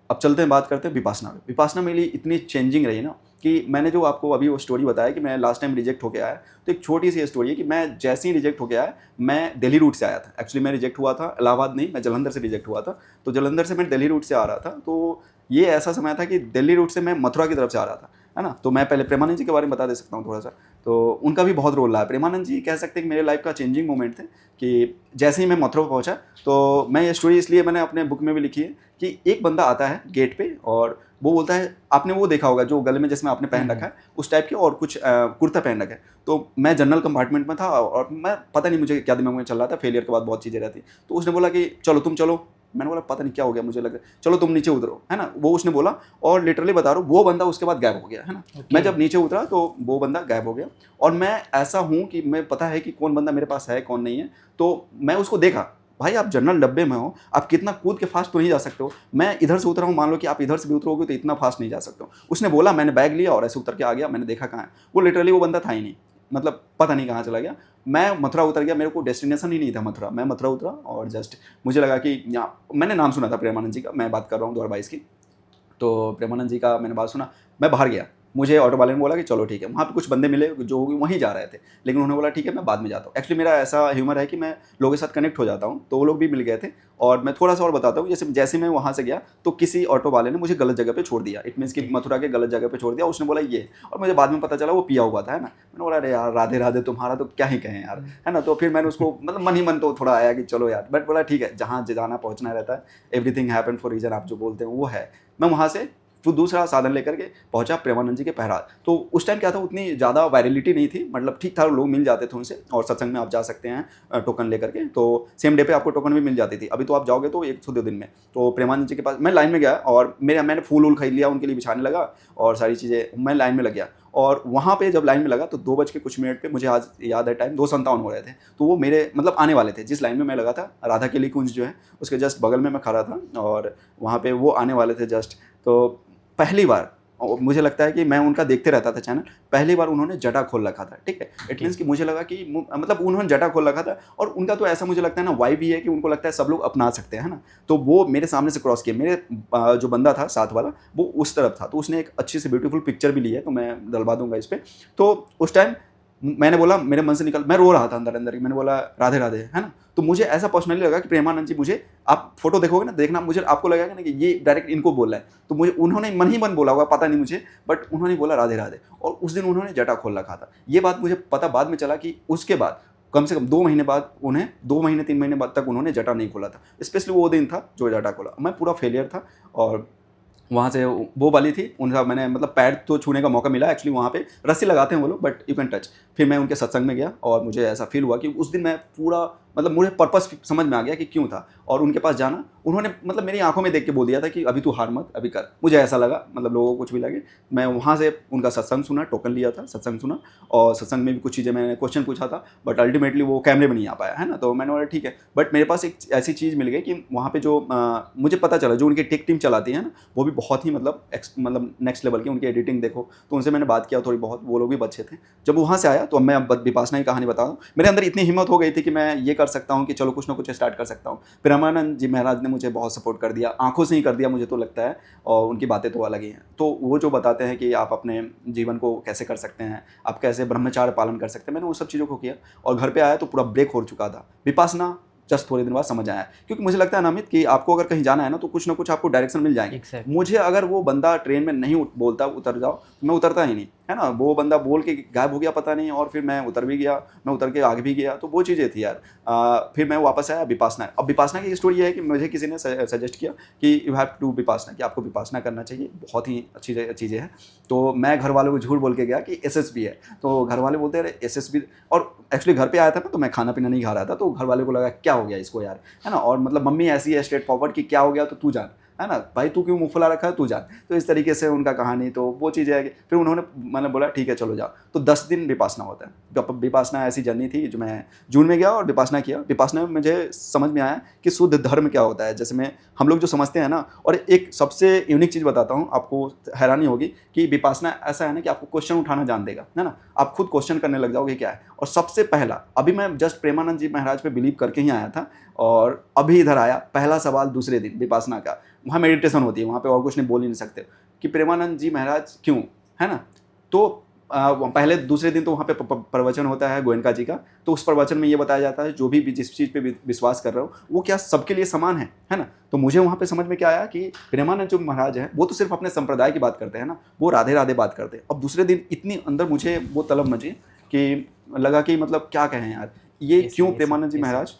अब चलते हैं, बात करते हैं विपासना में। विपासना मेरे लिए इतनी चेंजिंग रही ना, कि मैंने जो आपको अभी वो स्टोरी बताया कि मैं लास्ट टाइम रिजेक्ट होके आया, तो एक छोटी सी स्टोरी है कि मैं जैसे ही रिजेक्ट होके आया, मैं दिल्ली रूट से आया था। एक्चुअली मैं रिजेक्ट हुआ था इलाहाबाद नहीं, मैं जलंधर से रिजेक्ट हुआ था। तो जलंधर से मैं दिल्ली रूट से आ रहा था। तो ये ऐसा समय था कि दिल्ली रूट से मैं मथुरा की तरफ से आ रहा था, है ना। तो मैं पहले प्रेमानंद जी के बारे में बता दे सकता हूँ थोड़ा सा। तो उनका भी बहुत रोल रहा है। प्रेमानंद जी कह सकते हैं कि मेरे लाइफ का चेंजिंग मोमेंट थे, कि जैसे ही मैं मथुरा पहुँचा, तो मैं ये स्टोरी इसलिए मैंने अपने बुक में भी लिखी है कि एक बंदा आता है गेट पे, और वो बोलता है, आपने वो देखा होगा जो गले में जिसमें आपने पहन रखा है उस टाइप के, और कुछ कुर्ता पहन रखा है। तो मैं जनरल कंपार्टमेंट में था, और मैं पता नहीं मुझे क्या दिमाग में चल रहा था, फेलियर के बाद बहुत चीज़ें रहती। तो उसने बोला कि चलो तुम चलो। मैंने बोला पता नहीं क्या हो गया, मुझे लगा चलो तुम नीचे उतरो, है ना। वो उसने बोला, और लिटरली बता रहा हूँ वो बंदा उसके बाद गायब हो गया, है ना। मैं जब नीचे उतरा तो वो बंदा गायब हो गया। और मैं ऐसा हूँ कि मैं पता है कि कौन बंदा मेरे पास है कौन नहीं है। तो मैं उसको देखा, भाई आप जनरल डब्बे में हो, आप कितना कूद के फास्ट तो नहीं जा सकते हो। मैं इधर से उतरा हूँ, मान लो कि आप इधर से भी उतरोगे तो इतना फास्ट नहीं जा सकते हो। उसने बोला, मैंने बैग लिया और ऐसे उतर के आ गया। मैंने देखा कहाँ है वो, लिटरली वो बंदा था ही नहीं, मतलब पता नहीं कहाँ चला गया। मैं मथुरा उतर गया, मेरे को डेस्टिनेशन ही नहीं था मथुरा। मैं मथुरा उतरा, और जस्ट मुझे लगा कि यहाँ, मैंने नाम सुना था प्रेमानंद जी का, मैं बात कर रहा हूँ 2022 की। तो प्रेमानंद जी का मैंने बात सुना, मैं बाहर गया, मुझे ऑटो वाले ने बोला कि चलो ठीक है। वहाँ पे कुछ बंदे मिले जो वहीं जा रहे थे, लेकिन उन्होंने बोला ठीक है मैं बाद में जाता हूँ। एक्चुअली मेरा ऐसा ह्यूमर है कि मैं लोगों के साथ कनेक्ट हो जाता हूँ, तो वो लोग भी मिल गए थे। और मैं थोड़ा सा और बताता हूँ, जैसे मैं वहाँ से गया तो किसी ऑटो वाले ने मुझे गलत जगह पे छोड़ दिया। इट मीन्स कि मथुरा के गलत जगह पे छोड़ दिया। उसने बोला ये, और मुझे बाद में पता चला वो पिया हुआ था, है ना। मैंने बोला अरे यार राधे राधे, तुम्हारा तो क्या ही कहें यार, है ना। तो फिर मैंने उसको मतलब मन ही मन तो थोड़ा आया कि चलो यार, बट बोला ठीक है, जहाँ जाना पहुँचना रहता है, एवरीथिंग हैपन फॉर रीजन, आप जो बोलते हैं वो है। मैं वहाँ से फिर दूसरा साधन लेकर के पहुंचा प्रेमानंद जी के पहराज। तो उस टाइम क्या था, उतनी ज़्यादा वायरलिटी नहीं थी, मतलब ठीक था, लोग मिल जाते थे उनसे, और सत्संग में आप जा सकते हैं टोकन लेकर के। तो सेम डे पे आपको टोकन भी मिल जाती थी। अभी तो आप जाओगे तो 1 से 2 दिन में। तो प्रेमानंद जी के पास मैं लाइन में गया, और मैंने फूल वूल खरीद लिया, उनके लिए बिछाने लगा और सारी चीज़ें, मैं लाइन में लग गया। और वहाँ पे जब लाइन में लगा तो 2 बज के कुछ मिनट पे, मुझे आज याद है टाइम 2:57 हो रहे थे। तो वो मेरे मतलब आने वाले थे, जिस लाइन में मैं लगा था, राधा केली कुंज जो है उसके जस्ट बगल में मैं खड़ा था, और वहाँ पे वो आने वाले थे जस्ट। तो पहली बार, और मुझे लगता है कि मैं उनका देखते रहता था चैनल, पहली बार उन्होंने जटा खोल रखा था, ठीक है। इट मीन्स कि मुझे लगा कि मतलब उन्होंने जटा खोल रखा था, और उनका तो ऐसा मुझे लगता है ना वाइब ही है कि उनको लगता है सब लोग अपना सकते हैं, है ना। तो वो मेरे सामने से क्रॉस किए, मेरे जो बंदा था साथ वाला वो उस तरफ था, तो उसने एक अच्छी सी ब्यूटीफुल पिक्चर भी ली है, तो मैं डलवा दूंगा इस पर। तो उस टाइम मैंने बोला, मेरे मन से निकल, मैं रो रहा था अंदर अंदर, मैंने बोला राधे राधे, है ना। तो मुझे ऐसा पर्सनली लगा कि प्रेमानंद जी, मुझे आप फोटो देखोगे ना, देखना, मुझे आपको लगेगा ना कि ये डायरेक्ट इनको बोल रहा है। तो मुझे उन्होंने मन ही मन बोला होगा, पता नहीं मुझे, बट उन्होंने बोला राधे राधे, और उस दिन उन्होंने जटा खोल रखा था। ये बात मुझे पता बाद में चला कि उसके बाद कम से कम 2 महीने बाद, उन्हें 2 महीने 3 महीने बाद तक उन्होंने जटा नहीं खोला था। स्पेशली वो दिन था जो जटा खोला, मैं पूरा फेलियर था। और वहाँ से वो वाली थी, उनका मैंने मतलब पैर तो छूने का मौका मिला। एक्चुअली वहाँ पे रस्सी लगाते हैं वो लोग, बट यू कैन टच। फिर मैं उनके सत्संग में गया, और मुझे ऐसा फील हुआ कि उस दिन मैं पूरा मतलब मुझे पर्पस समझ में आ गया कि क्यों था। और उनके पास जाना, उन्होंने मतलब मेरी आंखों में देख के बोल दिया था कि अभी तू हार मत, अभी कर। मुझे ऐसा लगा, मतलब लोगों को कुछ भी लगे। मैं वहाँ से उनका सत्संग सुना, टोकन लिया था, सत्संग सुना, और सत्संग में भी कुछ चीज़ें मैंने क्वेश्चन पूछा था, बट अल्टीमेटली वो कैमरे में नहीं आ पाया, है ना। तो मैंने बोला ठीक है। बट मेरे पास एक ऐसी चीज़ मिल गई कि वहाँ पे जो मुझे पता चला, जो उनकी टेक टीम चलाती है ना, वो भी बहुत ही मतलब नेक्स्ट लेवल की, उनकी एडिटिंग देखो। तो उनसे मैंने बात किया थोड़ी बहुत, वो लोग भी अच्छे थे। जब वहाँ से आया तो मैं अब विपासना की कहानी बता दूँ, मेरे अंदर इतनी हिम्मत हो गई थी कि मैं ये कर सकता हूँ कि चलो कुछ ना कुछ स्टार्ट कर सकता हूँ। प्रेमानंद जी महाराज ने मुझे बहुत सपोर्ट कर दिया, आंखों से ही कर दिया मुझे तो लगता है, और उनकी बातें तो अलग ही हैं। तो वो जो बताते हैं कि आप अपने जीवन को कैसे कर सकते हैं, आप कैसे ब्रह्मचार्य पालन कर सकते हैं, मैंने वो सब चीज़ों को किया। और घर पे आया तो पूरा ब्रेक हो चुका था। विपासना जस्ट थोड़े दिन बाद समझ आया, क्योंकि मुझे लगता है ना अमित कि आपको अगर कहीं जाना है ना, तो कुछ ना कुछ आपको डायरेक्शन मिल जाएंगे। Exactly. मुझे अगर वो बंदा ट्रेन में नहीं बोलता उतर जाओ, तो मैं उतरता ही नहीं, है ना। वो बंदा बोल के गायब हो गया पता नहीं, और फिर मैं उतर भी गया, मैं उतर के आगे भी गया। तो वो चीज़ें थी यार। फिर मैं वापस आया विपासना। अब विपासना की स्टोरी ये है कि मुझे किसी ने सजेस्ट किया कि यू हैव टू विपासना, कि आपको विपासना करना चाहिए, बहुत ही अच्छी चीज़ें हैं। तो मैं घर वालों को झूठ बोल के गया कि एसएसबी है। तो घर वाले बोलते अरे एसएसबी, और एक्चुअली घर पे आया था ना, तो मैं खाना पीना नहीं खा रहा था। तो घर वाले को लगा क्या हो गया इसको यार, है ना। और मतलब मम्मी ऐसी है स्ट्रेट फॉरवर्ड कि क्या हो गया तो तू जान, है ना भाई, तू क्यों मुँह फुला रखा है, तू जान। तो इस तरीके से उनका कहानी, तो वो चीज़ें है कि फिर उन्होंने मैंने बोला ठीक है चलो जाओ। तो 10 दिन विपासना होता है। विपासना ऐसी जर्नी थी जो मैं जून में गया और विपासना किया। विपासना में मुझे समझ में आया कि शुद्ध धर्म क्या होता है, जैसे मैं हम लोग जो समझते हैं ना। और एक सबसे यूनिक चीज़ बताता हूँ, आपको हैरानी होगी कि विपासना ऐसा है ना कि आपको क्वेश्चन उठाना जान देगा, है ना। आप खुद क्वेश्चन करने लग जाओगे क्या है। और सबसे पहला, अभी मैं जस्ट प्रेमानंद जी महाराज पे बिलीव करके ही आया था, और अभी इधर आया पहला सवाल दूसरे दिन विपासना का। वहाँ मेडिटेशन होती है, वहाँ पे और कुछ नहीं बोल ही नहीं सकते कि प्रेमानंद जी महाराज क्यों, है ना। तो पहले दूसरे दिन तो वहाँ पे प्रवचन होता है गोयनका जी का। तो उस प्रवचन में ये बताया जाता है जो भी जिस चीज़ पे विश्वास कर रहे हो वो क्या सबके लिए समान है ना। तो मुझे वहाँ पे समझ में क्या आया कि प्रेमानंद जो महाराज हैं वो तो सिर्फ अपने संप्रदाय की बात करते हैं ना, वो राधे राधे बात करते हैं। अब दूसरे दिन इतनी अंदर मुझे वो तलब मची कि लगा कि मतलब क्या कहें यार, ये क्यों प्रेमानंद जी महाराज,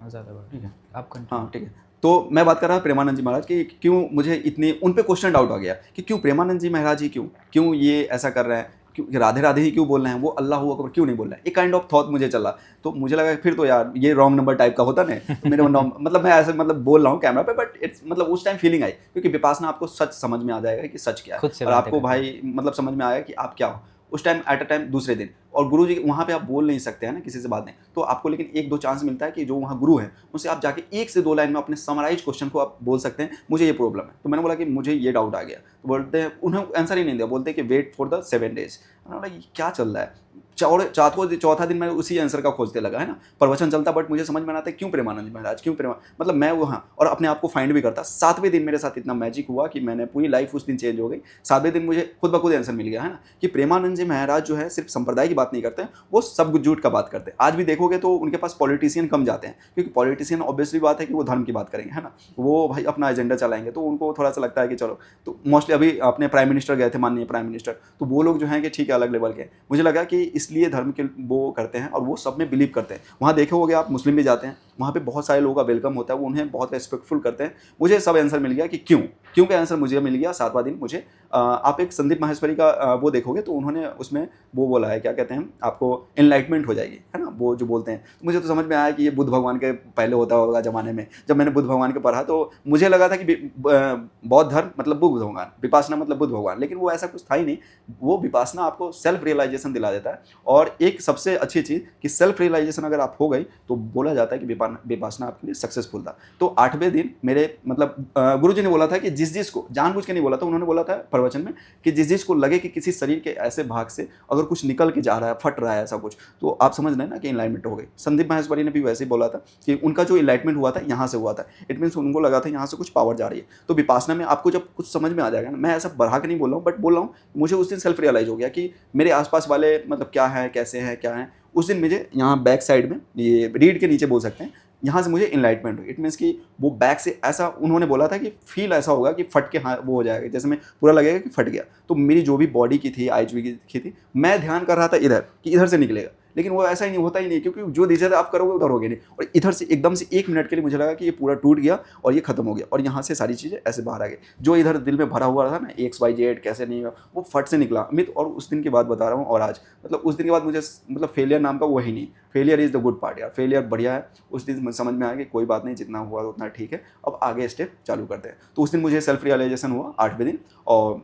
ठीक है आप हाँ ठीक है। तो मैं बात कर रहा था प्रेमानंद जी महाराज कि क्यों मुझे इतनी उन पे क्वेश्चन डाउट आ गया कि क्यों प्रेमानंद जी महाराज ही क्यों ये ऐसा कर रहे हैं, क्यों राधे राधे ही क्यों बोल रहे हैं, वो अल्लाह अकबर क्यों नहीं बोल रहे हैं। एक काइंड ऑफ थॉट मुझे चला। तो मुझे लगा फिर तो यार ये रॉन्ग नंबर टाइप का होता ना। तो मेरे मतलब मैं ऐसे मतलब बोल रहा हूँ कैमरा पे, बट इट्स मतलब उस टाइम फीलिंग आई, क्योंकि विपासना आपको सच समझ में आ जाएगा कि सच क्या है, और आपको भाई मतलब समझ में आएगा कि आप क्या हो उस टाइम एट अ टाइम दूसरे दिन। और गुरु जी वहाँ पे आप बोल नहीं सकते हैं ना किसी से बात नहीं, तो आपको लेकिन 1-2 चांस मिलता है कि जो वहाँ गुरु है उनसे आप जाके 1 से 2 लाइन में अपने समराइज क्वेश्चन को आप बोल सकते हैं, मुझे ये प्रॉब्लम है। तो मैंने बोला कि मुझे ये डाउट आ गया। तो बोलते हैं, उन्हें आंसर ही नहीं दिया, बोलते हैं कि वेट फॉर द 7 days। मैंने बोला ये क्या चल रहा है, चौथा दिन मैं उसी आंसर का खोजते लगा, है ना। प्रवचन चलता बट मुझे समझ में आता है क्यों प्रेमानंद महाराज, क्यों मतलब मैं वहाँ, और अपने आप को फाइंड भी करता। 7वें दिन मेरे साथ इतना मैजिक हुआ कि मैंने पूरी लाइफ उस दिन चेंज हो गई। 7वें दिन मुझे खुद ब खुद आंसर मिल गया, है ना, कि प्रेमानंद जी महाराज जो है सिर्फ संप्रदाय की बात नहीं करते हैं, वो सब झूठ का बात करते हैं। आज भी देखोगे तो उनके पास पॉलिटिशियन कम जाते हैं, क्योंकि पॉलिटिशियन ऑब्वियसली बात है कि वो धर्म की बात करेंगे, है ना, वो भाई अपना एजेंडा चलाएंगे, तो उनको थोड़ा सा लगता है कि चलो। तो मोस्टली अभी अपने प्राइम मिनिस्टर गए थे, माननीय प्राइम मिनिस्टर, तो वो लोग जो हैं कि ठीक है अलग लेवल के। मुझे लगा कि इसलिए धर्म के वो करते हैं और वो सब में बिलीव करते हैं। वहाँ देखे होगे आप, मुस्लिम भी जाते हैं, वहाँ पे बहुत सारे लोगों का वेलकम होता है, वो उन्हें बहुत रेस्पेक्टफुल करते हैं। मुझे सब आंसर मिल गया कि क्यों का आंसर मुझे मिल गया 7वां दिन मुझे। आप एक संदीप माहेश्वरी का वो देखोगे तो उन्होंने उसमें वो बोला है, क्या कहते हैं, आपको इनलाइटमेंट हो जाएगी, है ना, वो जो बोलते हैं। तो मुझे तो समझ में आया कि ये बुद्ध भगवान के पहले होता होगा ज़माने में। जब मैंने बुद्ध भगवान को पढ़ा तो मुझे लगा था कि बौद्ध धर्म मतलब बुद्ध भगवान, विपासना मतलब बुद्ध भगवान, लेकिन वो ऐसा कुछ था ही नहीं। वो विपासना आपको सेल्फ रियलाइजेशन दिला देता है, और एक सबसे अच्छी चीज़ कि सेल्फ रियलाइजेशन अगर आप हो गई तो बोला जाता है कि विपासना आपके लिए सक्सेसफुल था। तो 8वें दिन मेरे मतलब गुरुजी ने बोला था कि जिस को जानबूझ के नहीं बोला था, उन्होंने बोला था प्रवचन में कि जिस को लगे कि किसी शरीर के ऐसे भाग से अगर कुछ निकल के जा रहा है, फट रहा है ऐसा कुछ, तो आप समझ रहे हैं ना कि इनलाइटमेंट हो गई। संदीप माहेश्वरी ने भी वैसे ही बोला था कि उनका जो इनलाइटमेंट हुआ था यहाँ से हुआ था। इट मीन्स उनको लगा था यहाँ से कुछ पावर जा रही है। तो विपासना में आपको जब कुछ समझ में आ जाएगा ना, मैं ऐसा बढ़ा के नहीं बोल रहा हूँ, बट बोल रहा हूँ मुझे उस दिन सेल्फ रियलाइज हो गया कि मेरे आसपास वाले मतलब क्या है, कैसे हैं, क्या है। उस दिन मुझे यहाँ बैक साइड में, ये रीढ़ के नीचे बोल सकते हैं, यहाँ से मुझे इनलाइटमेंट हुई। इट मीन्स कि वो बैक से ऐसा उन्होंने बोला था कि फील ऐसा होगा कि फट के हाँ वो हो जाएगा, जैसे मैं पूरा लगेगा कि फट गया। तो मेरी जो भी बॉडी की थी, आईजीवी की थी, मैं ध्यान कर रहा था इधर कि इधर से निकलेगा, लेकिन वो ऐसा ही नहीं होता ही नहीं, क्योंकि जो दिशा आप करोगे उधर होगे नहीं। और इधर से एकदम से 1 मिनट के लिए मुझे लगा कि ये पूरा टूट गया और ये खत्म हो गया, और यहाँ से सारी चीज़ें ऐसे बाहर आ गई। जो इधर दिल में भरा हुआ था ना XYZ कैसे नहीं हुआ, वो फट से निकला अमित। और उस दिन की बात बता रहा हूँ, और आज मतलब उस दिन के बाद मुझे मतलब फेलियर नाम का वही नहीं, failure is the good part यार, फेलियर बढ़िया है। उस दिन समझ में आया कि कोई बात नहीं, जितना हुआ उतना ठीक है, अब आगे स्टेप चालू करते हैं। तो उस दिन मुझे सेल्फ रियलाइजेशन हुआ 8वें दिन, और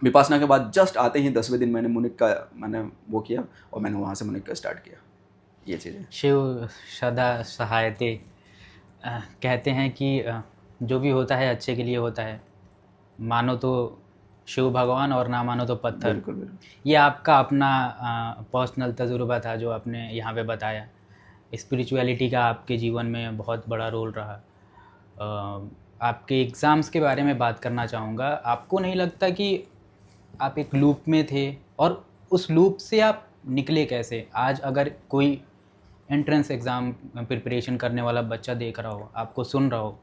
विपासना के बाद जस्ट आते ही 10वें दिन मैंने वो किया, और मैंने वहाँ से मुनिक का स्टार्ट किया। ये चीज़ें शिव सदा सहायते। कहते हैं कि जो भी होता है अच्छे के लिए होता है, मानो तो शिव भगवान और ना मानो तो पत्थर। बिल्कुल बिल्कुल। ये आपका अपना पर्सनल तजुर्बा था जो आपने यहाँ पे बताया। स्पिरिचुअलिटी का आपके जीवन में बहुत बड़ा रोल रहा। आपके एग्ज़ाम्स के बारे में बात करना चाहूँगा। आपको नहीं लगता कि आप एक लूप में थे, और उस लूप से आप निकले कैसे? आज अगर कोई एंट्रेंस एग्ज़ाम प्रिपरेशन करने वाला बच्चा देख रहा हो, आपको सुन रहा हो,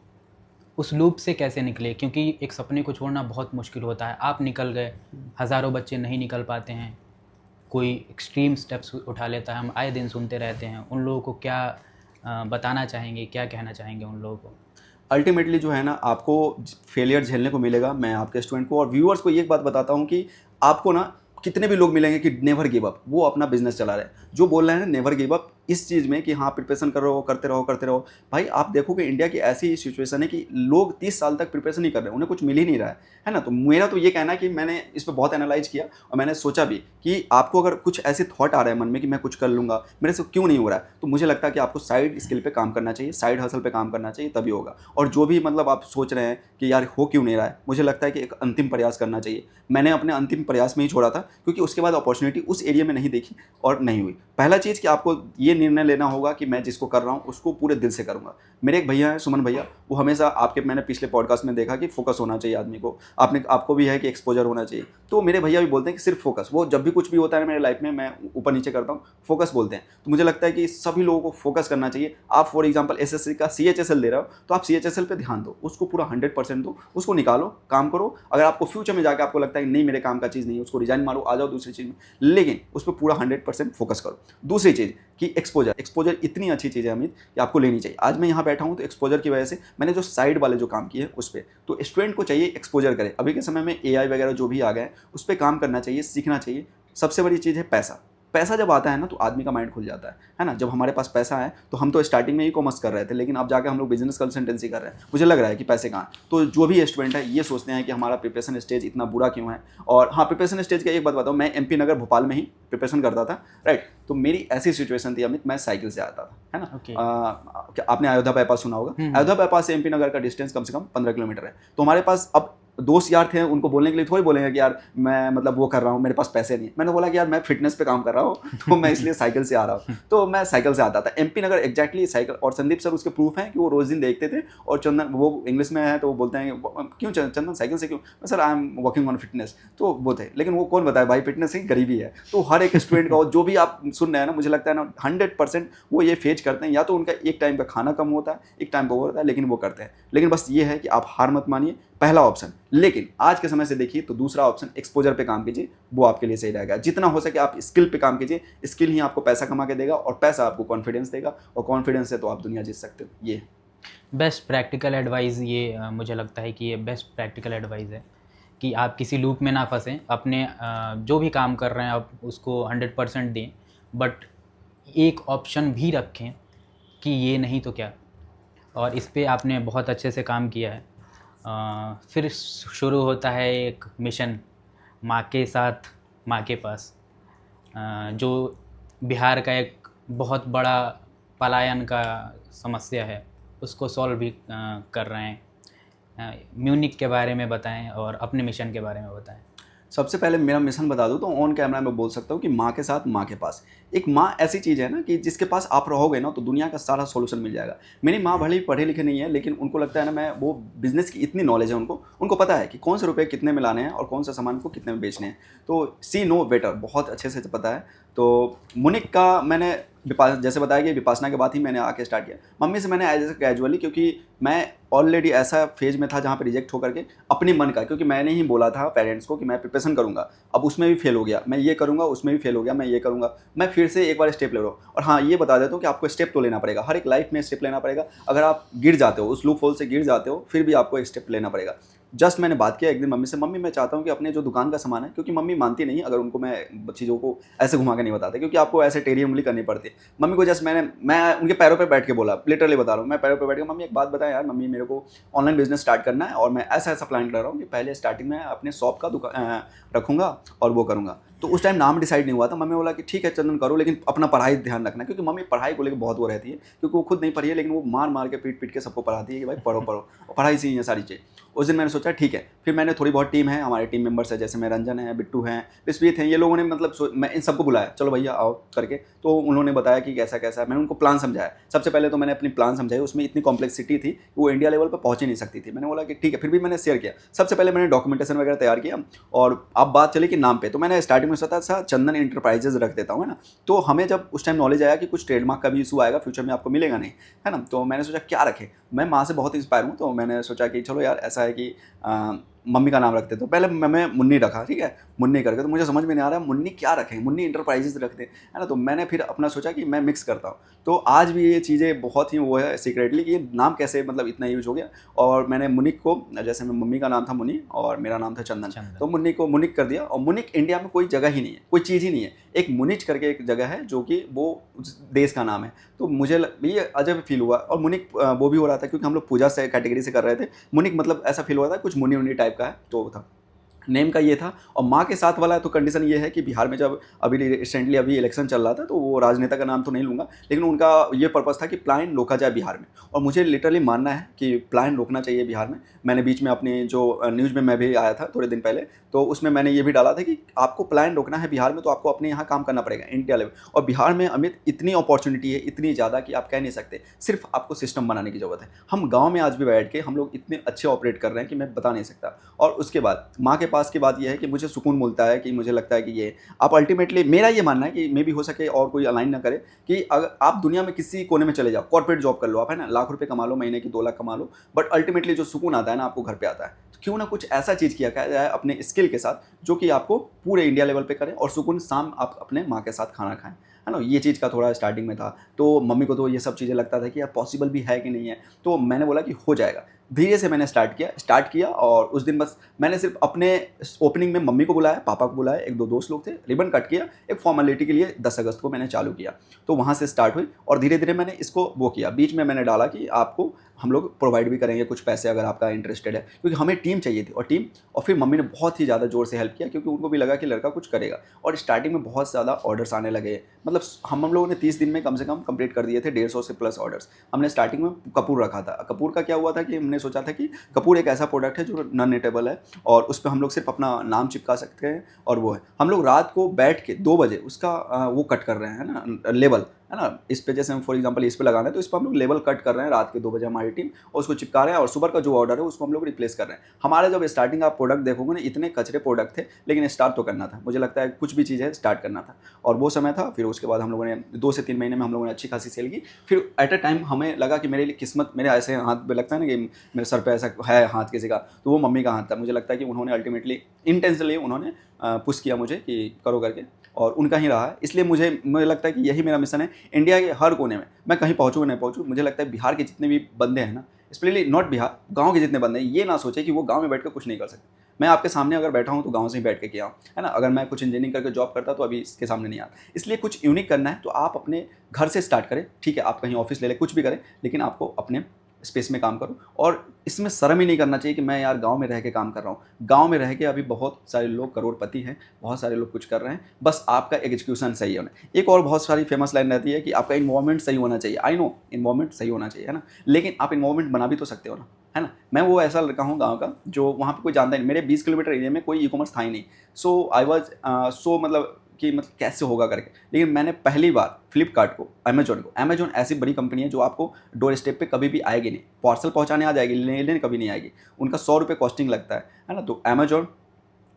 उस लूप से कैसे निकले? क्योंकि एक सपने को छोड़ना बहुत मुश्किल होता है। आप निकल गए, हज़ारों बच्चे नहीं निकल पाते हैं, कोई एक्सट्रीम स्टेप्स उठा लेता है, हम आए दिन सुनते रहते हैं। उन लोगों को क्या बताना चाहेंगे, क्या कहना चाहेंगे उन लोगों को? अल्टीमेटली जो है ना, आपको फेलियर झेलने को मिलेगा। मैं आपके स्टूडेंट को और व्यूअर्स को ये बात बताता हूँ कि आपको ना कितने भी लोग मिलेंगे कि नेवर गिव अप, वो अपना बिजनेस चला रहे हैं, जो बोल रहे हैं ना नेवर गिव अप इस चीज़ में कि हाँ प्रिपरेशन करो, करते रहो। भाई आप देखोगे इंडिया की ऐसी सिचुएशन है कि लोग 30 साल तक प्रिपरेशन नहीं कर रहे, उन्हें कुछ मिल ही नहीं रहा है ना। तो मेरा तो ये कहना है कि मैंने इस पर बहुत एनालाइज किया, और मैंने सोचा भी कि आपको अगर कुछ ऐसे थॉट आ रहे हैं मन में कि मैं कुछ कर लूँगा, मेरे से क्यों नहीं हो रहा है, तो मुझे लगता है कि आपको साइड स्किल पे काम करना चाहिए, साइड हसल पे काम करना चाहिए, तभी होगा। और जो भी मतलब आप सोच रहे हैं कि यार हो क्यों नहीं रहा है, मुझे लगता है कि एक अंतिम प्रयास करना चाहिए। मैंने अपने अंतिम प्रयास में ही छोड़ा था, क्योंकि उसके बाद अपॉर्चुनिटी उस एरिया में नहीं देखी और नहीं हुई। पहला चीज़ कि आपको ये निर्णय लेना होगा कि मैं जिसको कर रहा हूँ उसको पूरे दिल से करूँगा। मेरे एक भैया हैं सुमन भैया, वो हमेशा मैंने पिछले पॉडकास्ट में देखा कि फोकस होना चाहिए आदमी को, आपको भी है कि एक्सपोजर होना चाहिए। तो मेरे भैया भी बोलते हैं कि सिर्फ फोकस, वो जब भी कुछ भी होता है मेरे लाइफ में मैं ऊपर नीचे करता हूँ, फोकस बोलते हैं। तो मुझे लगता है कि सभी लोगों को फोकस करना चाहिए। आप फॉर एग्जाम्पल SSC का CHSL दे रहे हो, तो आप CHSL पे ध्यान दो, उसको पूरा 100% दो, उसको निकालो, काम करो। अगर आपको फ्यूचर में जाकर आपको लगता है कि नहीं मेरे काम का चीज़ नहीं है, उसको रिजाइन मारो, आ जाओ दूसरी चीज़ में, लेकिन उस पर पूरा 100% फोकस करो। दूसरी चीज़ कि एक्सपोजर इतनी अच्छी चीज़ है अमित कि आपको लेनी चाहिए। आज मैं यहाँ बैठा हूँ तो एक्सपोजर की वजह से मैंने जो साइड वाले जो काम किए उस पर, तो स्टूडेंट को चाहिए एक्सपोजर करे। अभी के समय में AI वगैरह जो भी आ गए उस पर काम करना चाहिए, सीखना चाहिए। सबसे बड़ी चीज़ है पैसा जब आता है ना तो आदमी का माइंड खुल जाता है ना। जब हमारे पास पैसा है तो हम तो स्टार्टिंग में ही कॉमर्स कर रहे थे, लेकिन अब जाके हम लोग बिजनेस कंसल्टेंसी कर रहे हैं। मुझे लग रहा है कि पैसे कहाँ, तो जो भी स्टूडेंट है ये सोचते हैं कि हमारा प्रिपरेशन स्टेज इतना बुरा क्यों है। और हाँ, प्रिपरेशन स्टेज का एक बात बताऊँ, मैं MP नगर भोपाल में ही प्रिपरेशन करता था, राइट। तो मेरी ऐसी सिचुएशन थी अमित, मैं साइकिल से आता था, है ना। आपने अयोध्या बाईपास सुना होगा, अयोध्या बाईपास से MP नगर का डिस्टेंस कम से कम 15 किलोमीटर है। तो हमारे पास अब दोस्त यार थे, उनको बोलने के लिए थोड़ी बोलेंगे कि यार मैं मतलब वो कर रहा हूँ, मेरे पास पैसे नहीं है। मैंने बोला कि यार मैं फिटनेस पे काम कर रहा हूँ तो मैं इसलिए साइकिल से आ रहा हूँ। तो मैं साइकिल से आता था MP नगर एग्जैक्टली साइकिल। और संदीप सर उसके प्रूफ हैं कि वो रोज दिन देखते थे। और चंदन वो इंग्लिश में है तो वो बोलते हैं क्यों चंदन साइकिल से क्यों? Sir I am working on fitness. तो वो थे, लेकिन वो कौन बताए भाई फिटनेस ही गरीबी है। तो हर एक स्टूडेंट का जो भी आप सुन रहे हैं ना, मुझे लगता है ना 100% वो ये फेज करते हैं। या तो उनका एक टाइम का खाना कम होता है, एक टाइम का वो होता है, लेकिन वो करते हैं। लेकिन बस ये है कि आप हार मत मानिए, पहला ऑप्शन। लेकिन आज के समय से देखिए तो दूसरा ऑप्शन एक्सपोजर पे काम कीजिए, वो आपके लिए सही रहेगा। जितना हो सके आप स्किल पे काम कीजिए, स्किल ही आपको पैसा कमा के देगा और पैसा आपको कॉन्फिडेंस देगा, और कॉन्फिडेंस से तो आप दुनिया जीत सकते हो। ये बेस्ट प्रैक्टिकल एडवाइस ये मुझे लगता है कि ये बेस्ट प्रैक्टिकल एडवाइस है कि आप किसी लूप में ना फंसें। अपने जो भी काम कर रहे हैं आप उसको 100% दें, बट एक ऑप्शन भी रखें कि ये नहीं तो क्या। और इस पे आपने बहुत अच्छे से काम किया है। फिर शुरू होता है एक मिशन, माँ के साथ माँ के पास, जो बिहार का एक बहुत बड़ा पलायन का समस्या है, उसको सॉल्व भी कर रहे हैं। म्यूनिक के बारे में बताएं और अपने मिशन के बारे में बताएं। सबसे पहले मेरा मिशन बता दूं तो ऑन कैमरा मैं बोल सकता हूं कि माँ के साथ माँ के पास। एक माँ ऐसी चीज़ है ना कि जिसके पास आप रहोगे ना तो दुनिया का सारा सॉल्यूशन मिल जाएगा। मेरी माँ भले ही पढ़े लिखे नहीं है, लेकिन उनको लगता है ना, मैं वो बिज़नेस की इतनी नॉलेज है उनको पता है कि कौन से रुपए कितने में लाने हैं और कौन सा सामान को कितने में बेचने हैं। तो सी नो बेटर बहुत अच्छे से पता है। तो मुनिक का मैंने जैसे बताया कि विपासना के बाद ही मैंने आके स्टार्ट किया। मम्मी से मैंने एज ए कैजुअली, क्योंकि मैं ऑलरेडी ऐसा फेज में था जहाँ पे रिजेक्ट होकर के अपने मन का, क्योंकि मैंने ही बोला था पेरेंट्स को कि मैं प्रिपरेशन करूँगा, अब उसमें भी फेल हो गया, मैं ये करूँगा उसमें भी फेल हो गया, मैं ये करूँगा, मैं फिर से एक बार स्टेप ले रहा हूँ। और हाँ, ये बता देता हूँ कि आपको स्टेप तो लेना पड़ेगा, हर एक लाइफ में स्टेप लेना पड़ेगा। अगर आप गिर जाते हो, उस लूप होल से गिर जाते हो, फिर भी आपको एक स्टेप लेना पड़ेगा। जस्ट मैंने बात किया एक दिन मम्मी से, मम्मी मैं चाहता हूँ कि अपने जो दुकान का सामान है, क्योंकि मम्मी मानती नहीं अगर उनको मैं चीज़ों को ऐसे घुमा के नहीं बताता, क्योंकि आपको ऐसे टेढ़ी उंगली करनी पड़ती है। मम्मी को जस्ट मैं उनके पैरों पे बैठ के बोला, लिटरली बता रहा हूँ, मैं पैरों पे बैठ के, मम्मी एक बात बताएं यार, मम्मी मेरे को ऑनलाइन बिजनेस स्टार्ट करना है और मैं ऐसा ऐसा प्लान कर रहा हूँ कि पहले स्टार्टिंग में अपने शॉप का दुकान रखूँगा और वो करूँगा। तो उस टाइम नाम डिसाइड नहीं हुआ था। मम्मी बोला कि ठीक है चंदन करो, लेकिन अपना पढ़ाई ध्यान रखना, क्योंकि मम्मी पढ़ाई को लेकर बहुत वो रहती है, क्योंकि वो खुद नहीं पढ़ी है, लेकिन वो मार मार के पीट पीट के सबको पढ़ाती है कि भाई पढ़ो पढ़ो, और पढ़ाई से ही है सारी चीज़। उस दिन मैंने सोचा ठीक है। फिर मैंने थोड़ी बहुत टीम है, हमारे टीम मेंबर्स है, जैसे मैं रंजन है, बिट्टू हैं, विश्वजीत हैं, ये लोगों ने मतलब मैं इन सबको बुलाया, चलो भैया आओ करके। तो उन्होंने बताया कि कैसा कैसा है, मैंने उनको प्लान समझाया। सबसे पहले तो मैंने अपनी प्लान समझाई, उसमें इतनी कॉम्प्लेक्सिटी थी कि वो इंडिया लेवल पर पहुँच ही नहीं सकती थी। मैंने बोला कि ठीक है, फिर भी मैंने शेयर किया। सबसे पहले मैंने डॉक्यूमेंटेशन वगैरह तैयार किया, और अब बात चली कि नाम पे, तो मैंने स्टार्टिंग में सोचा था चंदन इंटरप्राइजेज रख देता हूँ, है ना। तो हमें जब उस टाइम नॉलेज आया कि कुछ ट्रेडमार्क का भी इशू आएगा, फ्यूचर में आपको मिलेगा नहीं, है ना। तो मैंने सोचा क्या रखें, मैं माँ से बहुत इंस्पायर हूँ, तो मैंने सोचा कि चलो यार ऐसा है कि मम्मी का नाम रखते। तो पहले मैं मुन्नी रखा, ठीक है, मुन्नी करके। तो मुझे समझ में नहीं आ रहा मुन्नी क्या रखें, मुन्नी इंटरप्राइजेज रखते हैं, है ना। तो मैंने फिर अपना सोचा कि मैं मिक्स करता हूँ। तो आज भी ये चीज़ें बहुत ही वो है सीक्रेटली कि ये नाम कैसे मतलब इतना यूज हो गया। और मैंने मुनिक को, जैसे मम्मी का नाम था मुनी और मेरा नाम था चंदन, तो मुन्नी को मुनिक कर दिया। और मुनिक इंडिया में कोई जगह ही नहीं है, कोई चीज़ ही नहीं है। एक मुनिच करके एक जगह है जो कि वो देश का नाम है। तो मुझे ये अजब फील हुआ। और मुनिक वो भी हो रहा था क्योंकि हम लोग पूजा से कैटेगरी से कर रहे थे। मुनिक मतलब ऐसा फील हुआ था कुछ मुनि उनी टाइप का है, तो वो था, नेम का ये था। और माँ के साथ वाला तो कंडीशन ये है कि बिहार में जब अभी रिसेंटली अभी इलेक्शन चल रहा था, तो वो राजनेता का नाम तो नहीं लूँगा, लेकिन उनका ये पर्पस था कि प्लान रोका जाए बिहार में। और मुझे लिटरली मानना है कि प्लान रोकना चाहिए बिहार में। मैंने बीच में अपनी जो न्यूज़ में मैं भी आया था थोड़े दिन पहले, तो उसमें मैंने ये भी डाला था कि आपको प्लान रोकना है बिहार में, तो आपको अपने यहाँ काम करना पड़ेगा इंडिया लेवल। और बिहार में अमित इतनी अपॉर्चुनिटी है, इतनी ज़्यादा कि आप कह नहीं सकते, सिर्फ आपको सिस्टम बनाने की ज़रूरत है। हम गाँव में आज भी बैठ के हम लोग इतने अच्छे ऑपरेट कर रहे हैं कि मैं बता नहीं सकता। और उसके बाद माँ के पास की बात यह है कि मुझे सुकून मिलता है, कि मुझे लगता है कि ये आप अल्टीमेटली, मेरा ये मानना है कि मे भी हो सके और कोई अलाइन ना करे, कि अगर आप दुनिया में किसी कोने में चले जाओ, कॉर्पोरेट जॉब कर लो आप, है ना, लाख रुपए कमा लो, महीने की 2 लाख कमा लो, बट अल्टीमेटली जो सुकून आता है ना आपको घर पे आता है। तो क्यों ना कुछ ऐसा चीज़ किया जाए अपने स्किल के साथ जो कि आपको पूरे इंडिया लेवल पे करे, और सुकून शाम आप अपने माँ के साथ खाना खाएं, है ना। ये चीज़ का थोड़ा स्टार्टिंग में था। तो मम्मी को तो ये सब चीज़ें लगता था कि यार पॉसिबल भी है कि नहीं है। तो मैंने बोला कि हो जाएगा। धीरे से मैंने स्टार्ट किया। और उस दिन बस मैंने सिर्फ अपने ओपनिंग में मम्मी को बुलाया, पापा को बुलाया, एक दो दोस्त लोग थे, रिबन कट किया, एक फॉर्मेलिटी के लिए 10 अगस्त को मैंने चालू किया। तो वहाँ से स्टार्ट हुई और धीरे धीरे मैंने इसको वो किया। बीच में मैंने डाला कि आपको हम लोग प्रोवाइड भी करेंगे कुछ पैसे अगर आपका इंटरेस्टेड है, क्योंकि हमें टीम चाहिए थी और फिर मम्मी ने बहुत ही ज़्यादा ज़ोर से हेल्प किया, क्योंकि उनको भी लगा कि लड़का कुछ करेगा। और स्टार्टिंग में बहुत ज़्यादा ऑर्डर्स आने लगे, मतलब हम लोगों ने 30 दिन में कम से कम कंप्लीट कर दिए थे 150 से प्लस ऑर्डर्स। हमने स्टार्टिंग में कपूर रखा था। कपूर का क्या हुआ था कि हमने सोचा था कि कपूर एक ऐसा प्रोडक्ट है जो नॉन नीटेबल है और उस पर हम लोग सिर्फ अपना नाम चिपका सकते हैं, और वो है हम लोग रात को बैठ के 2 बजे उसका वो कट कर रहे हैं ना, लेबल है ना, इस पे जैसे हम फॉर एग्जांपल इस पे लगाना है तो इस पर हम लोग लेबल कट कर रहे हैं रात के 2 बजे हमारी टीम, और उसको चिपका रहे हैं, और सुबह का जो ऑर्डर है उसको हम लोग रिप्लेस कर रहे हैं। हमारे जब स्टार्टिंग आप प्रोडक्ट देखोगे ना, इतने कचरे प्रोडक्ट थे, लेकिन स्टार्ट तो करना था, मुझे लगता है कुछ भी चीज़ है स्टार्ट करना था, और वो समय था। फिर उसके बाद हम लोगों ने 2 से 3 महीने में हम लोगों ने अच्छी खासी सेल की। फिर एट अ टाइम हमें लगा कि मेरे लिए किस्मत, मेरे ऐसे हाथ पे लगता है ना कि मेरे सर पे ऐसा है हाथ किसी का, तो वो मम्मी का हाथ था। मुझे लगता है कि उन्होंने अल्टीमेटली इंटेंशनली उन्होंने पुश किया मुझे कि करो करके, और उनका ही रहा है। इसलिए मुझे लगता है कि यही मेरा मिशन है। इंडिया के हर कोने में मैं कहीं पहुँचूँ नहीं पहुँचूँ, मुझे लगता है बिहार के जितने भी बंदे हैं ना, स्पेशली नॉट बिहार, गाँव के जितने बंदे हैं, ये ना सोचे कि वो गाँव में बैठ कर कुछ नहीं कर सकते। मैं आपके सामने अगर बैठा हूँ तो गाँव से ही बैठ के किया हूँ, है ना। अगर मैं कुछ इंजीनियरिंग करके जॉब करता तो अभी इसके सामने नहीं आता। इसलिए कुछ यूनिक करना है तो आप अपने घर से स्टार्ट करें, ठीक है, आप कहीं ऑफिस ले लें, कुछ भी करें, लेकिन आपको अपने स्पेस में काम करो। और इसमें शर्म ही नहीं करना चाहिए कि मैं यार गाँव में रह के काम कर रहा हूँ। गाँव में रह के अभी बहुत सारे लोग करोड़पति हैं, बहुत सारे लोग कुछ कर रहे हैं, बस आपका एग्जीक्यूशन सही होना। एक और बहुत सारी फेमस लाइन रहती है कि आपका इन्वॉल्वमेंट सही होना चाहिए। आई नो इन्वॉल्वमेंट सही होना चाहिए, है ना, लेकिन आप इन्वॉल्वमेंट बना भी तो सकते हो ना, है ना। मैं वो ऐसा लड़का हूँ गाँव का जो वहाँ पे कोई जानता ही नहीं। मेरे 20 किलोमीटर एरिया में कोई ई कॉमर्स था ही नहीं। सो आई वॉज मतलब कैसे होगा करके, लेकिन मैंने पहली बार फ्लिपकार्ट को, अमेजोन ऐसी बड़ी कंपनी है जो आपको डोर स्टेप पे कभी भी आएगी नहीं, पार्सल पहुंचाने आ जाएगी, लेने कभी नहीं आएगी। उनका 100 रुपये कॉस्टिंग लगता है ना। तो अमेजोन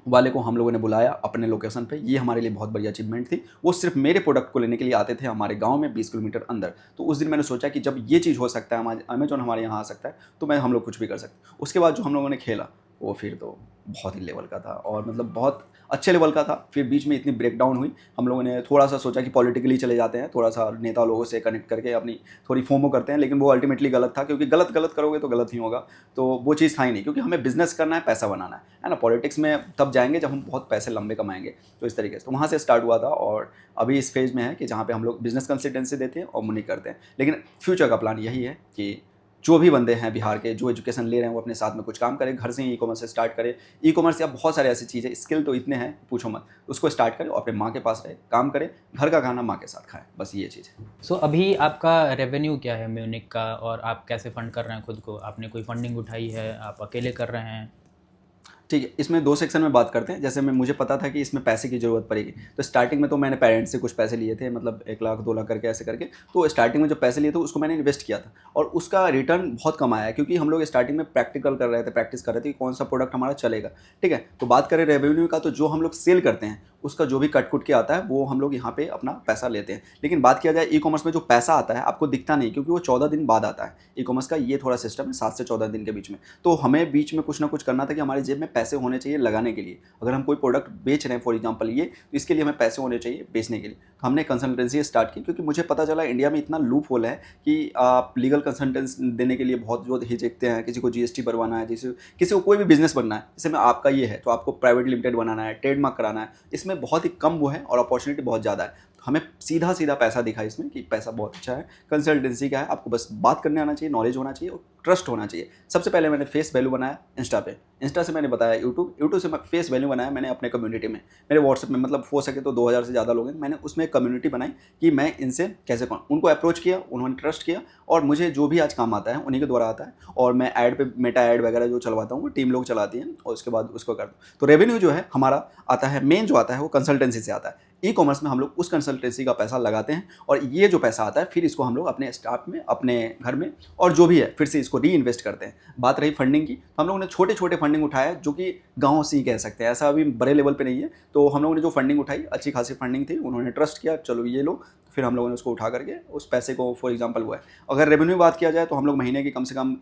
वाले को हम लोगों ने बुलाया अपने लोकेशन पे, ये हमारे लिए बहुत बड़ी अचीवमेंट थी। वो सिर्फ मेरे प्रोडक्ट को लेने के लिए आते थे हमारे गांव में 20 किलोमीटर अंदर। तो उस दिन मैंने सोचा कि जब ये चीज़ हो सकता है, हमारे अमेजोन हमारे यहाँ आ सकता है, तो हम लोग कुछ भी कर सकते हैं। उसके बाद जो हम लोगों ने खेला वो फिर तो बहुत ही लेवल का था, और मतलब बहुत अच्छे लेवल का था। फिर बीच में इतनी ब्रेकडाउन हुई, हम लोगों ने थोड़ा सा सोचा कि पॉलिटिकली चले जाते हैं, थोड़ा सा नेता लोगों से कनेक्ट करके अपनी थोड़ी फोमो करते हैं, लेकिन वो अल्टीमेटली गलत था, क्योंकि गलत करोगे तो गलत ही होगा। तो वो चीज़ था ही नहीं, क्योंकि हमें बिजनेस करना है, पैसा बनाना है ना। पॉलिटिक्स में तब जाएंगे जब हम बहुत पैसे लंबे कमाएंगे। तो इस तरीके से तो वहाँ से स्टार्ट हुआ था, और अभी इस फेज में है कि जहाँ पे हम लोग बिजनेस कंसल्टेंसी देते हैं और मनी करते हैं। लेकिन फ्यूचर का प्लान यही है कि जो भी बंदे हैं बिहार के जो एजुकेशन ले रहे हैं वो अपने साथ में कुछ काम करें, घर से ही ई कॉमर्स से स्टार्ट करें। ई कॉमर्स या बहुत सारे ऐसी चीज़ें, स्किल तो इतने हैं पूछो मत, उसको स्टार्ट करें और अपने माँ के पास रहे, काम करें, घर का खाना माँ के साथ खाएं, बस ये चीज़ है। सो अभी आपका रेवेन्यू क्या है म्यूनिक का, और आप कैसे फंड कर रहे हैं खुद को? आपने कोई फंडिंग उठाई है, आप अकेले कर रहे हैं? ठीक है, इसमें 2 सेक्शन में बात करते हैं। जैसे मुझे पता था कि इसमें पैसे की ज़रूरत पड़ेगी, तो स्टार्टिंग में तो मैंने पेरेंट्स से कुछ पैसे लिए थे, मतलब 1 लाख 2 लाख करके ऐसे करके। तो स्टार्टिंग में जो पैसे लिए थे उसको मैंने इन्वेस्ट किया था, और उसका रिटर्न बहुत कम आया, क्योंकि हम लोग स्टार्टिंग में प्रैक्टिस कर रहे थे कि कौन सा प्रोडक्ट हमारा चलेगा। ठीक है, तो बात करें रेवेन्यू का, तो जो हम लोग सेल करते हैं उसका जो भी कट कुट के आता है वो हम लोग यहाँ पे अपना पैसा लेते हैं। लेकिन बात किया जाए ई कॉमर्स में, जो पैसा आता है आपको दिखता नहीं, क्योंकि वो 14 दिन बाद आता है। ई कॉमर्स का ये थोड़ा सिस्टम है, 7 से 14 दिन के बीच में। तो हमें बीच में कुछ ना कुछ करना था कि हमारे जेब में पैसे होने चाहिए लगाने के लिए। अगर हम कोई प्रोडक्ट बेच रहे हैं फॉर एग्जाम्पल ये, तो इसके लिए हमें पैसे होने चाहिए बेचने के लिए। तो हमने कंसल्टेंसी स्टार्ट की, क्योंकि मुझे पता चला इंडिया में इतना लूप होल है कि आप लीगल कंसल्टेंसी देने के लिए बहुत जो हिचकते हैं। किसी को जीएसटी बनवाना है, किसी को कोई भी बिजनेस बनना है, जैसे में आपका ये है तो आपको प्राइवेट लिमिटेड बनाना है, ट्रेडमार्क कराना है, इसमें बहुत ही कम वो है और अपॉर्चुनिटी बहुत ज़्यादा है। तो हमें सीधा पैसा दिखा इसमें कि पैसा बहुत अच्छा है। कंसल्टेंसी का है, आपको बस बात करने आना चाहिए, नॉलेज होना चाहिए और ट्रस्ट होना चाहिए। सबसे पहले मैंने फेस वैल्यू बनाया इंस्टा पे, इंस्टा से मैंने बताया यूट्यूब से मैं फेस वैल्यू बनाया मैंने अपने कम्युनिटी में। मेरे व्हाट्सएप में मतलब हो सके तो 2000 से ज़्यादा लोग हैं, मैंने उसमें एक कम्युनिटी बनाई कि मैं इनसे कैसे कौन, उनको अप्रोच किया, उन्होंने ट्रस्ट किया, और मुझे जो भी आज काम आता है उन्हीं के द्वारा आता है। और मैं ऐड पे मेटा ऐड वगैरह जो चलवाता हूँ वो टीम लोग चलाती हैं, और उसके बाद उसको करता हूँ। तो रेवेन्यू जो है हमारा आता है, मेन जो आता है वो कंसल्टेंसी से आता है। ई कॉमर्स में हम लोग उस कंसल्टेंसी का पैसा लगाते हैं, और ये जो पैसा आता है फिर इसको हम लोग अपने स्टाफ में, अपने घर में, और जो भी है फिर से इसको री इन्वेस्ट करते हैं। बात रही फंडिंग की, तो हम लोगों ने छोटे फंडिंग उठाया, जो कि गाँव से ही कह सकते हैं, ऐसा अभी बड़े लेवल पे नहीं है। तो हम लोगों ने जो फंडिंग उठाई, अच्छी खासी फंडिंग थी, उन्होंने ट्रस्ट किया, चलो ये लो, फिर हम लोगों ने उसको उठा करके उस पैसे को फॉर एग्जांपल हुआ है। अगर रेवेन्यू बात किया जाए तो हम लोग महीने की कम से कम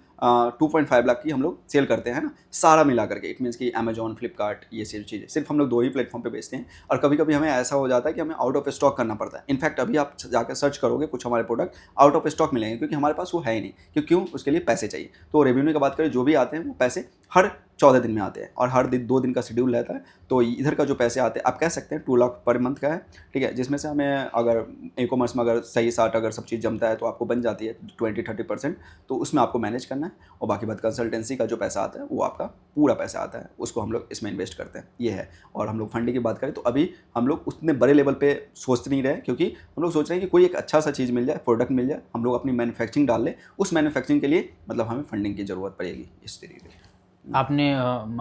2.5 लाख की हम लोग सेल करते हैं ना, सारा मिला करके। इट मीन्स कि अमेजॉन, फ्लिपकार्ट, ये सब चीज़ें सिर्फ हम लोग 2 ही प्लेटफॉर्म पे बेचते हैं। और कभी कभी हमें ऐसा हो जाता है कि हमें आउट ऑफ स्टॉक करना पड़ता है। इनफैक्ट अभी आप जाकर सर्च करोगे कुछ हमारे प्रोडक्ट आउट ऑफ स्टॉक मिलेंगे, क्योंकि हमारे पास वो है ही नहीं, क्यों उसके लिए पैसे चाहिए। तो रेवेन्यू की बात करें, जो भी आते हैं वो पैसे हर 14 दिन में आते हैं और हर दिन 2 दिन का शेड्यूल रहता है। तो इधर का जो पैसे आते हैं आप कह सकते हैं 2 लाख पर मंथ का है, ठीक है, जिसमें से हमें अगर ई-कॉमर्स में अगर सही साट अगर सब चीज़ जमता है तो आपको बन जाती है 20-30%। तो उसमें आपको मैनेज करना है और बाकी बात कंसल्टेंसी का जो पैसा आता है वो आपका पूरा पैसा आता है, उसको हम लोग इसमें इन्वेस्ट करते हैं, ये है। और हम लोग फंडिंग की बात करें तो अभी हम लोग उतने बड़े लेवल पे सोच नहीं रहे, क्योंकि हम लोग सोच रहे हैं कि कोई एक अच्छा सा चीज़ मिल जाए, प्रोडक्ट मिल जाए, हम लोग अपनी मैन्युफैक्चरिंग डाल लें, उस मैन्युफैक्चरिंग के लिए मतलब हमें फंडिंग की ज़रूरत पड़ेगी इस तरीके से। आपने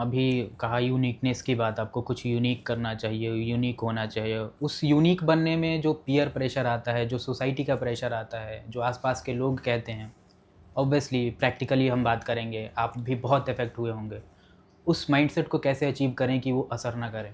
अभी कहा यूनिकनेस की बात, आपको कुछ यूनिक करना चाहिए, यूनिक होना चाहिए। उस यूनिक बनने में जो पीयर प्रेशर आता है, जो सोसाइटी का प्रेशर आता है, जो आसपास के लोग कहते हैं, ऑब्वियसली प्रैक्टिकली हम बात करेंगे, आप भी बहुत इफेक्ट हुए होंगे। उस माइंडसेट को कैसे अचीव करें कि वो असर ना करे?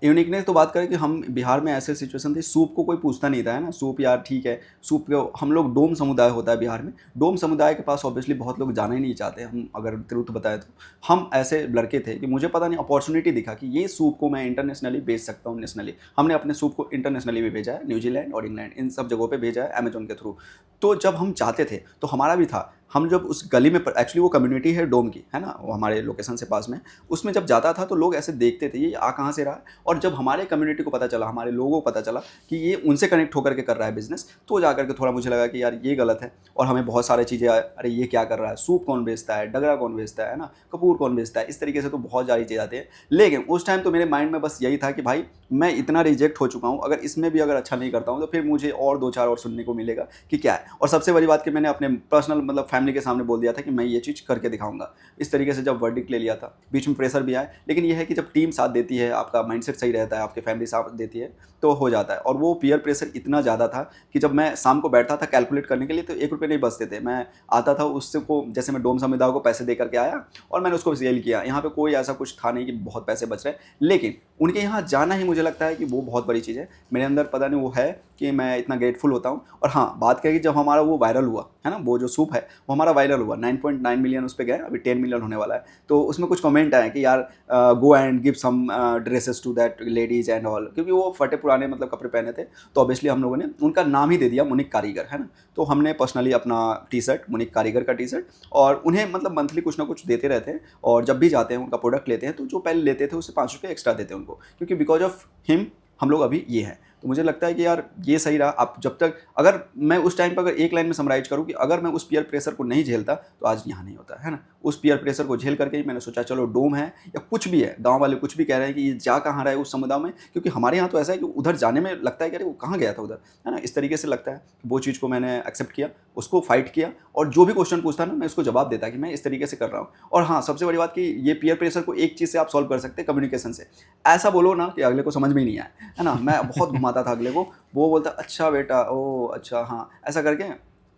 यूनिकनेस तो बात करें कि हम बिहार में ऐसे सिचुएशन थी, सूप को कोई पूछता नहीं था, है ना, सूप यार ठीक है, सूप को हम लोग डोम समुदाय होता है बिहार में, डोम समुदाय के पास ऑब्वियसली बहुत लोग जाना ही नहीं चाहते। हम अगर ट्रुथ बताएं तो हम ऐसे लड़के थे कि मुझे पता नहीं अपॉर्चुनिटी दिखा कि ये सूप को मैं इंटरनेशनली बेच सकता हूँ, नेशनली। हमने अपने सूप को इंटरनेशनली भी भेजा है, न्यूजीलैंड और इंग्लैंड इन सब जगहों पर भेजा है अमेजोन के थ्रू। तो जब हम चाहते थे तो हमारा भी था, हम जब उस गली में एक्चुअली वो कम्युनिटी है डोम की, है ना, वो हमारे लोकेशन से पास में, उसमें जब जाता था तो लोग ऐसे देखते थे ये आ कहाँ से रहा है। और जब हमारे कम्युनिटी को पता चला, हमारे लोगों को पता चला कि ये उनसे कनेक्ट होकर के कर रहा है बिजनेस, तो जाकर के थोड़ा मुझे लगा कि यार ये गलत है। और हमें बहुत सारी चीज़ें, अरे ये क्या कर रहा है, सूप कौन बेचता है, डगरा कौन बेचता है ना, कपूर कौन बेचता है, इस तरीके से तो बहुत सारी चीज़ें आती है। लेकिन उस टाइम तो मेरे माइंड में बस यही था कि भाई मैं इतना रिजेक्ट हो चुका हूँ, अगर इसमें भी अगर अच्छा नहीं करता हूँ तो फिर मुझे और 2-4 और सुनने को मिलेगा कि क्या है। और सबसे बड़ी बात कि मैंने अपने पर्सनल मतलब फैमिली के सामने बोल दिया था कि मैं ये चीज़ करके दिखाऊंगा। इस तरीके से जब वर्डिक्ट ले लिया था, बीच में प्रेशर भी आया, लेकिन यह है कि जब टीम साथ देती है, आपका माइंडसेट सही रहता है, आपकी फैमिली साथ देती है तो हो जाता है। और वो पीयर प्रेशर इतना ज़्यादा था कि जब मैं शाम को बैठता था कैलकुलेट करने के लिए तो 1 रुपये नहीं बचते थे। मैं आता था उससे को, जैसे मैं डोम समुदाय को पैसे दे करके आया और मैंने उसको सेल किया। यहाँ पे कोई ऐसा कुछ था नहीं कि बहुत पैसे बच रहे हैं, लेकिन उनके यहाँ जाना ही मुझे लगता है कि वो बहुत बड़ी चीज़ है। मेरे अंदर पता नहीं वो है कि मैं इतना ग्रेटफुल होता हूँ। और हाँ, बात करें कि जब हमारा वो वायरल हुआ है ना, वो जो सूप है वो हमारा वायरल हुआ, 9.9 मिलियन उस पर गए, अभी 10 मिलियन होने वाला है। तो उसमें कुछ कमेंट आए कि यार go and give some dresses to that ladies and all, क्योंकि वो फटे पुराने मतलब कपड़े पहने थे। तो ऑब्वियसली हम लोगों ने उनका नाम ही दे दिया मुनिक कारीगर, है ना। तो हमने पर्सनली अपना टी-शर्ट, मुनिक कारीगर का टी-शर्ट, और उन्हें मतलब मंथली कुछ ना कुछ देते रहते हैं। और जब भी जाते हैं उनका प्रोडक्ट लेते हैं तो जो पहले लेते थे उससे 5 रुपये एक्स्ट्रा देते हैं उनको, क्योंकि बिकॉज ऑफ हिम हम लोग अभी ये हैं। तो मुझे लगता है कि यार ये सही रहा। आप जब तक, अगर मैं उस टाइम पर अगर एक लाइन में समराइज करूँ कि अगर मैं उस पीयर प्रेशर को नहीं झेलता तो आज यहाँ नहीं होता, है ना। उस पीयर प्रेशर को झेल करके ही मैंने सोचा चलो डोम है या कुछ भी है, गांव वाले कुछ भी कह रहे हैं कि ये जा कहाँ रहा है उस समुदाय में, क्योंकि हमारे यहाँ तो ऐसा है कि उधर जाने में लगता है कि अरे वो कहाँ गया था उधर, है ना, इस तरीके से लगता है। वो चीज़ को मैंने एक्सेप्ट किया, उसको फाइट किया, और जो भी क्वेश्चन पूछता ना मैं उसको जवाब देता कि मैं इस तरीके से कर रहा हूँ। और हाँ, सबसे बड़ी बात कि ये पीयर प्रेशर को एक चीज़ से आप सॉल्व कर सकते हैं, कम्युनिकेशन से। ऐसा बोलो ना कि अगले को समझ में ही नहीं आया, है ना। मैं बहुत घुमाता था अगले को, वो बोलता अच्छा बेटा, ओ अच्छा हाँ, ऐसा करके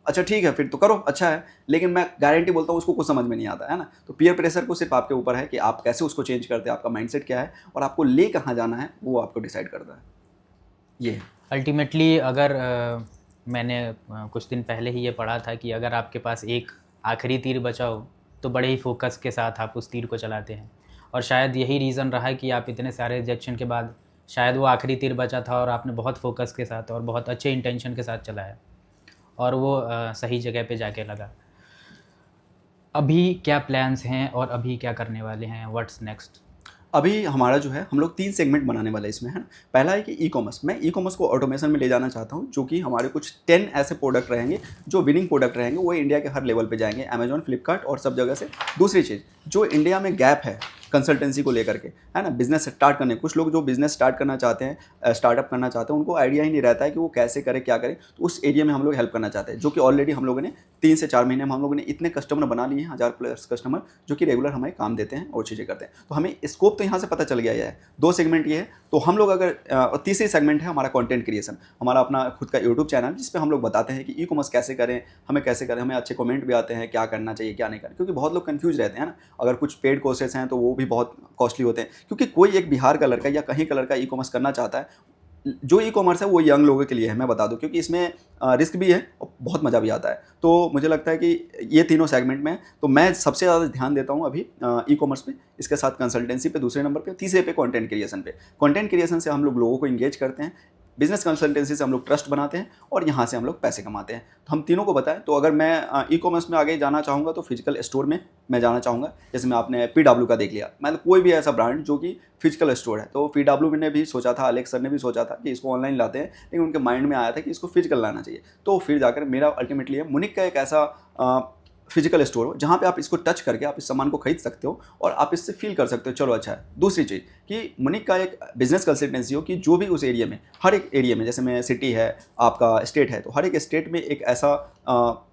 अच्छा ठीक है फिर तो करो, अच्छा है। लेकिन मैं गारंटी बोलता हूँ उसको कुछ समझ में नहीं आता, है ना। तो पीयर प्रेशर को सिर्फ आपके ऊपर है कि आप कैसे उसको चेंज करते हैं, आपका माइंडसेट क्या है और आपको ले कहाँ जाना है वो आपको डिसाइड करता है। ये है अल्टीमेटली अगर मैंने कुछ दिन पहले ही ये पढ़ा था कि अगर आपके पास एक आखिरी तीर बचा हो तो बड़े ही फोकस के साथ आप उस तीर को चलाते हैं। और शायद यही रीज़न रहा है कि आप इतने सारे रिजेक्शन के बाद शायद वो आखिरी तीर बचा था और आपने बहुत फोकस के साथ और बहुत अच्छे इंटेंशन के साथ चलाया और वो सही जगह पे जाके लगा। अभी क्या प्लान्स हैं और अभी क्या करने वाले हैं, व्हाट्स नेक्स्ट? अभी हमारा जो है, हम लोग 3 सेगमेंट बनाने वाले हैं इसमें, है ना। पहला है कि ई-कॉमर्स, मैं ई-कॉमर्स को ऑटोमेशन में ले जाना चाहता हूँ, जो कि हमारे कुछ 10 ऐसे प्रोडक्ट रहेंगे जो विनिंग प्रोडक्ट रहेंगे, वो इंडिया के हर लेवल पे जाएंगे, अमेजॉन, फ्लिपकार्ट और सब जगह से। दूसरी चीज़, जो इंडिया में गैप है कंसल्टेंसी को लेकर के, है ना, बिजनेस स्टार्ट करने, कुछ लोग जो बिजनेस स्टार्ट करना चाहते हैं, स्टार्टअप करना चाहते हैं, उनको आइडिया ही नहीं रहता है कि वो कैसे करें, क्या करें। तो उस एरिया में हम लोग हेल्प करना चाहते हैं, जो कि ऑलरेडी हम लोगों ने 3 से 4 महीने में हम लोगों ने इतने कस्टमर बना लिए हैं, 1000+ कस्टमर, जो कि रेगुलर हमें काम देते हैं और चीज़ें करते हैं। तो हमें स्कोप तो यहाँ से पता चल गया है। 2 सेगमेंट ये है। तो हम लोग अगर तीसरी सेगमेंट है हमारा कंटेंट क्रिएशन, हमारा अपना खुद का यूट्यूब चैनल, जिस पे हम लोग बताते हैं कि ई कॉमर्स कैसे करें, हमें कैसे करें, हमें अच्छे कमेंट भी आते हैं क्या करना चाहिए क्या नहीं करना, क्योंकि बहुत लोग कंफ्यूज रहते हैं ना। अगर कुछ पेड कोर्सेज हैं तो वो भी बहुत कॉस्टली होते हैं, क्योंकि कोई एक बिहार का लड़का या कहीं का लड़का ई कॉमर्स करना चाहता है। जो ई कॉमर्स है वो यंग लोगों के लिए है, मैं बता दूं, क्योंकि इसमें रिस्क भी है और बहुत मज़ा भी आता है। तो मुझे लगता है कि ये तीनों सेगमेंट में तो मैं सबसे ज़्यादा ध्यान देता हूँ अभी ई कॉमर्स पे, इसके साथ कंसल्टेंसी पे दूसरे नंबर पे, तीसरे पे कंटेंट क्रिएशन पे। कंटेंट क्रिएशन से हम लोग लोगों को इंगेज करते हैं, बिजनेस कंसल्टेंसी से हम लोग ट्रस्ट बनाते हैं और यहाँ से हम लोग पैसे कमाते हैं। तो हम तीनों को बताएं, तो अगर मैं ई कॉमर्स में आगे जाना चाहूँगा तो फिजिकल स्टोर में मैं जाना चाहूँगा। जैसे मैं आपने PW का देख लिया, मतलब कोई भी ऐसा ब्रांड जो कि फिजिकल स्टोर है, तो PW ने भी सोचा था, अलेक्स सर ने भी सोचा था कि इसको ऑनलाइन लाते हैं, लेकिन उनके माइंड में आया था कि इसको फिजिकल लाना चाहिए। तो फिर जाकर मेरा अल्टीमेटली है मुनिक का एक ऐसा फिजिकल स्टोर हो जहाँ पे आप इसको टच करके आप इस सामान को खरीद सकते हो और आप इससे फील कर सकते हो चलो अच्छा है। दूसरी चीज़ कि मुनिक का एक बिजनेस कंसल्टेंसी हो कि जो भी उस एरिया में, हर एक एरिया में, जैसे मैं सिटी है, आपका स्टेट है, तो हर एक स्टेट में एक ऐसा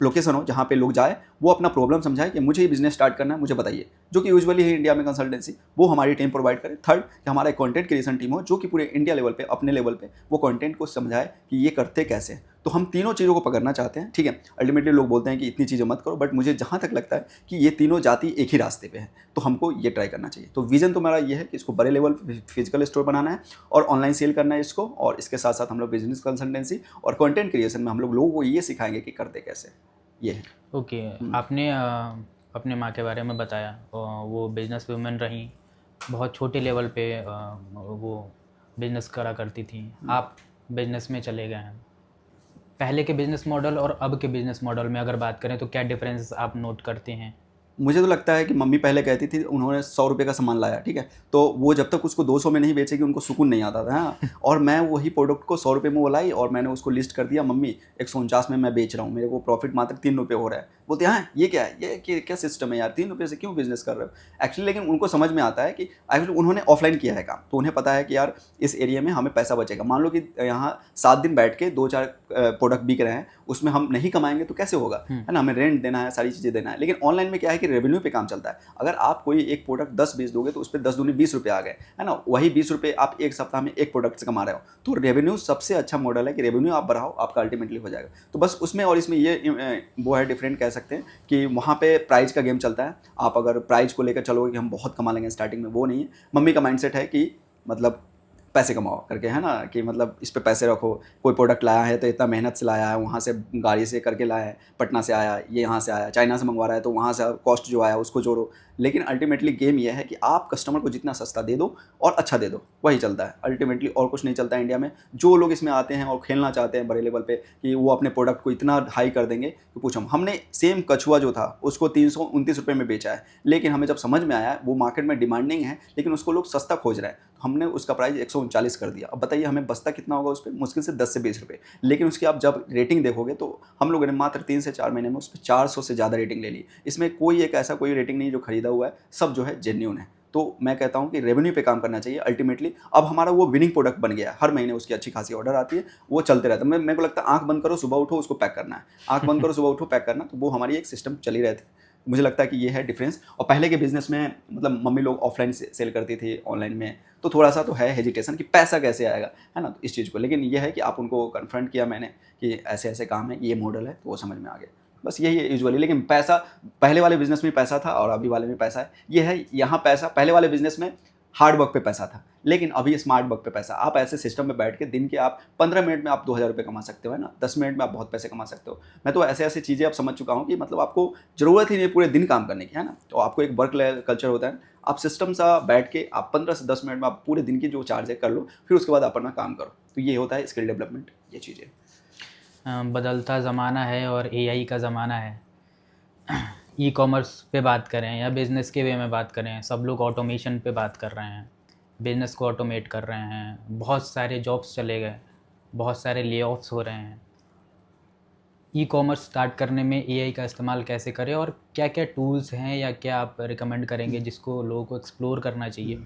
लोकेशन हो जहाँ पे लोग जाए, वो अपना प्रॉब्लम समझाए कि मुझे ये बिजनेस स्टार्ट करना है, मुझे बताइए, जो कि यूजुअली है इंडिया में कंसल्टेंसी, वो हमारी टीम प्रोवाइड करे। थर्ड कि हमारा एक कंटेंट क्रिएशन टीम हो जो कि पूरे इंडिया लेवल पे, अपने लेवल पे वो कंटेंट को समझाए कि ये करते कैसे हैं। तो हम तीनों चीज़ों को पकड़ना चाहते हैं, ठीक है। अल्टीमेटली लोग बोलते हैं कि इतनी चीज़ें मत करो, बट मुझे जहाँ तक लगता है कि ये तीनों जाति एक ही रास्ते पे है, तो हमको ये ट्राई करना चाहिए। तो विजन तो मेरा ये है कि इसको बड़े लेवल पे फिजिकल स्टोर बनाना है और ऑनलाइन सेल करना है इसको, और इसके साथ साथ हम लोग बिजनेस कंसल्टेंसी और कंटेंट क्रिएशन में हम लोगों को ये सिखाएंगे कि करते कैसे, ये है। ओके, आपने अपने माँ के बारे में बताया, वो बिजनेस वूमेन रही, बहुत छोटे लेवल पे वो बिजनेस करा करती थी, आप बिजनेस में चले गए हैं। पहले के बिजनेस मॉडल और अब के बिजनेस मॉडल में अगर बात करें तो क्या डिफरेंस आप नोट करते हैं? मुझे तो लगता है कि मम्मी पहले कहती थी, उन्होंने 100 रुपये का सामान लाया, ठीक है, तो वो जब तक उसको 200 में नहीं बेचेगी उनको सुकून नहीं आता था। हाँ, और मैं वही प्रोडक्ट को 100 रुपये में वो लाई और मैंने उसको लिस्ट कर दिया, मम्मी 149 में मैं बेच रहा हूँ, मेरे को प्रॉफिट मात्र 3 रुपये हो रहा है। बोलते हैं हाँ ये क्या है, ये क्या सिस्टम है यार, 3 रुपये से क्यों बिजनेस कर रहे हो एक्चुअली। लेकिन उनको समझ में आता है कि एक्चुअली उन्होंने ऑफलाइन किया है काम, तो उन्हें पता है कि यार इस एरिया में हमें पैसा बचेगा। मान लो कि यहाँ 7 दिन बैठ के 2-4 प्रोडक्ट बिक रहे हैं, उसमें हम नहीं कमाएंगे तो कैसे होगा, है ना, हमें रेंट देना है, सारी चीज़ें देना है। लेकिन ऑनलाइन में क्या है कि रेवेन्यू पे काम चलता है। अगर आप कोई एक प्रोडक्ट 10 बेच दोगे तो उस पर 10 दूनी 20 रुपये आ गए, है ना, वही 20 रुपये आप एक सप्ताह में एक प्रोडक्ट से कमा रहे हो। तो रेवेन्यू सबसे अच्छा मॉडल है कि रेवेन्यू आप बढ़ाओ, आपका अल्टीमेटली हो जाएगा। तो बस उसमें और इसमें ये वो है डिफरेंट कह सकते हैं कि वहाँ पे प्राइस का गेम चलता है। आप अगर प्राइस को लेकर चलोगे कि हम बहुत कमा लेंगे स्टार्टिंग में, वो नहीं है। मम्मी का माइंडसेट है कि मतलब पैसे कमाओ करके, है ना, कि मतलब इस पे पैसे रखो। कोई प्रोडक्ट लाया है तो इतना मेहनत से लाया है, वहाँ से गाड़ी से करके लाया है, पटना से आया, ये यहाँ से आया, चाइना से मंगवा रहा है तो वहाँ से कॉस्ट जो आया उसको जोड़ो। लेकिन अल्टीमेटली गेम ये है कि आप कस्टमर को जितना सस्ता दे दो और अच्छा दे दो, वही चलता है अल्टीमेटली, और कुछ नहीं चलता है इंडिया में। जो लोग इसमें आते हैं और खेलना चाहते हैं बड़े लेवल पे कि वो अपने प्रोडक्ट को इतना हाई कर देंगे कि पूछो। हमने सेम कछुआ जो था उसको 329 रुपये में बेचा है, लेकिन हमें जब समझ में आया वो मार्केट में डिमांडिंग है लेकिन उसको लोग सस्ता खोज रहे हैं, हमने उसका प्राइस 139 कर दिया। अब बताइए हमें बचता कितना होगा उस पर, मुश्किल से 10 से 20 रुपये। लेकिन उसकी आप जब रेटिंग देखोगे तो हम लोगों ने मात्र 3 से 4 महीने में उस पर 400 से ज़्यादा रेटिंग ले ली। इसमें कोई एक ऐसा कोई रेटिंग नहीं जो खरीदा हुआ है, सब जो है जेन्युइन है। तो मैं कहता हूँ कि रेवेन्यू पे काम करना चाहिए अल्टीमेटली। अब हमारा वो विनिंग प्रोडक्ट बन गया है, हर महीने उसकी अच्छी खासी ऑर्डर आती है, वो चलते रहता है। मेरे को लगता है आँख बंद करो सुबह उठो उसको पैक करना है, आँख बंद करो सुबह उठो पैक करना, तो वो हमारी एक सिस्टम चली रहती है। मुझे लगता है कि ये है डिफरेंस। और पहले के बिजनेस में मतलब मम्मी लोग ऑफलाइन सेल करती थी, ऑनलाइन में तो थोड़ा सा तो है हेजिटेशन कि पैसा कैसे आएगा, है ना, तो इस चीज़ को। लेकिन ये है कि आप उनको कन्फ्रंट किया मैंने कि ऐसे ऐसे काम है, ये मॉडल है, तो वो समझ में आ गया। बस यही है यूजुअली। लेकिन पैसा पहले वाले बिजनेस में पैसा था और अभी वाले में पैसा है, ये है। यहाँ पैसा पहले वाले बिजनेस में हार्ड वर्क पे पैसा था, लेकिन अभी स्मार्ट वर्क पे पैसा। आप ऐसे सिस्टम में बैठ के दिन के आप 15 मिनट में आप 2000 रुपये कमा सकते हो, है ना, 10 मिनट में आप बहुत पैसे कमा सकते हो। मैं तो ऐसे ऐसे चीज़ें अब समझ चुका हूँ कि मतलब आपको ज़रूरत ही नहीं पूरे दिन काम करने की, है ना, तो आपको एक वर्क कल्चर होता है। आप सिस्टम सा बैठ के आप 15 से 10 मिनट में आप पूरे दिन की जो चार्ज है कर लो, फिर उसके बाद आप अपना काम करो। तो ये होता है स्किल डेवलपमेंट, ये चीज़ें। बदलता ज़माना है और एआई का ज़माना है। ई कॉमर्स पे बात करें या बिज़नेस के वे में बात करें, सब लोग ऑटोमेशन पे बात कर रहे हैं, बिज़नेस को ऑटोमेट कर रहे हैं, बहुत सारे जॉब्स चले गए, बहुत सारे ले ऑफ्स हो रहे हैं। ई कॉमर्स स्टार्ट करने में एआई का इस्तेमाल कैसे करें और क्या क्या टूल्स हैं या क्या आप रिकमेंड करेंगे जिसको लोगों को एक्सप्लोर करना चाहिए?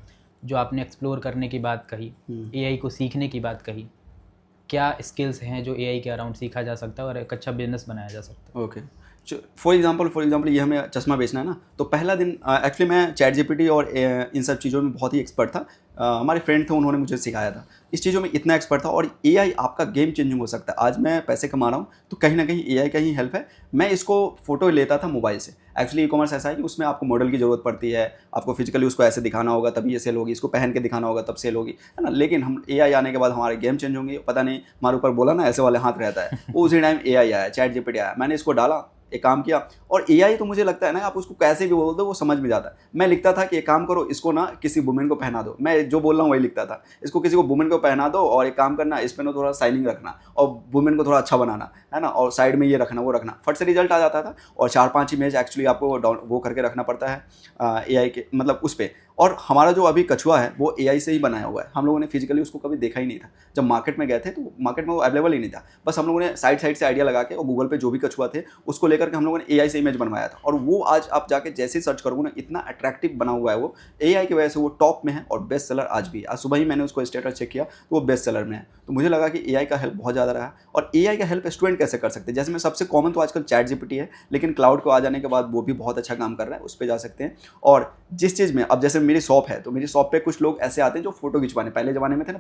जो आपने एक्सप्लोर करने की बात कही, एआई को सीखने की बात कही, क्या स्किल्स हैं जो एआई के अराउंड सीखा जा सकता है और एक अच्छा बिजनेस बनाया जा सकता है? ओके, फॉर एग्जांपल ये हमें चश्मा बेचना है ना, तो पहला दिन एक्चुअली मैं चैट जीपीटी और इन सब चीज़ों में बहुत ही एक्सपर्ट था। हमारे फ्रेंड थे, उन्होंने मुझे सिखाया था, इस चीज़ों में इतना एक्सपर्ट था। और एआई आपका गेम चेंजिंग हो सकता है। आज मैं पैसे कमा रहा हूँ तो कहीं ना कहीं एआई का ही हेल्प है। मैं इसको फोटो लेता था मोबाइल से। एक्चुअली ई कॉमर्स ऐसा है कि उसमें आपको मॉडल की ज़रूरत पड़ती है, आपको फिजिकली उसको ऐसे दिखाना होगा तभी ये सेल होगी, इसको पहन के दिखाना होगा तब सेल होगी, है ना। लेकिन हम एआई आने के बाद हमारे गेम चेंज होंगे। पता नहीं हमारे ऊपर बोला ना ऐसे वाले हाथ रहता है, वो उसी टाइम एआई आया, चैट जीपीटी आया, मैंने इसको डाला, एक काम किया। और एआई तो मुझे लगता है ना, आप उसको कैसे भी बोल दो वो समझ में जाता है। मैं लिखता था कि एक काम करो, इसको ना किसी वुमेन को पहना दो, मैं जो बोल रहा हूँ वही लिखता था, इसको किसी को वुमेन को पहना दो और एक काम करना, इस पे ना थोड़ा शाइनिंग रखना और वुमेन को थोड़ा अच्छा बनाना है ना, और साइड में ये रखना वो रखना, फट से रिजल्ट आ जाता था। और 4-5 इमेज एक्चुअली आपको वो करके रखना पड़ता है एआई के मतलब उस पर। और हमारा जो अभी कछुआ है वो एआई से ही बनाया हुआ है, हम लोगों ने फिजिकली उसको कभी देखा ही नहीं था। जब मार्केट में गए थे तो मार्केट में वो अवेलेबल ही नहीं था, बस हम लोगों ने साइड से आइडिया लगा के और गूगल पे जो भी कछुआ थे उसको लेकर के हम लोगों ने एआई से इमेज बनवाया था। और वो आज आप जाके जैसे ही सर्च करोगे ना, इतना अट्रैक्टिव बना हुआ है वो, एआई की वजह से वो टॉप में है और बेस्ट सेलर आज भी है। आज सुबह ही मैंने उसको स्टेटस चेक किया तो वो बेस्ट सेलर में है। तो मुझे लगा कि एआई का हेल्प बहुत ज़्यादा रहा है। और एआई का हेल्प स्टूडेंट कैसे कर सकते हैं, जैसे मैं सबसे कॉमन तो आजकल चैट जीपीटी है, लेकिन क्लाउड को आ जाने के बाद वो भी बहुत अच्छा काम कर रहा है, उस पर जा सकते हैं। और जिस चीज़ में अब जैसे मेरी शॉप है तो मेरी शॉप पे कुछ लोग ऐसे आते हैं जो फोटो खिंचवाने, पहले ज़माने में थे ना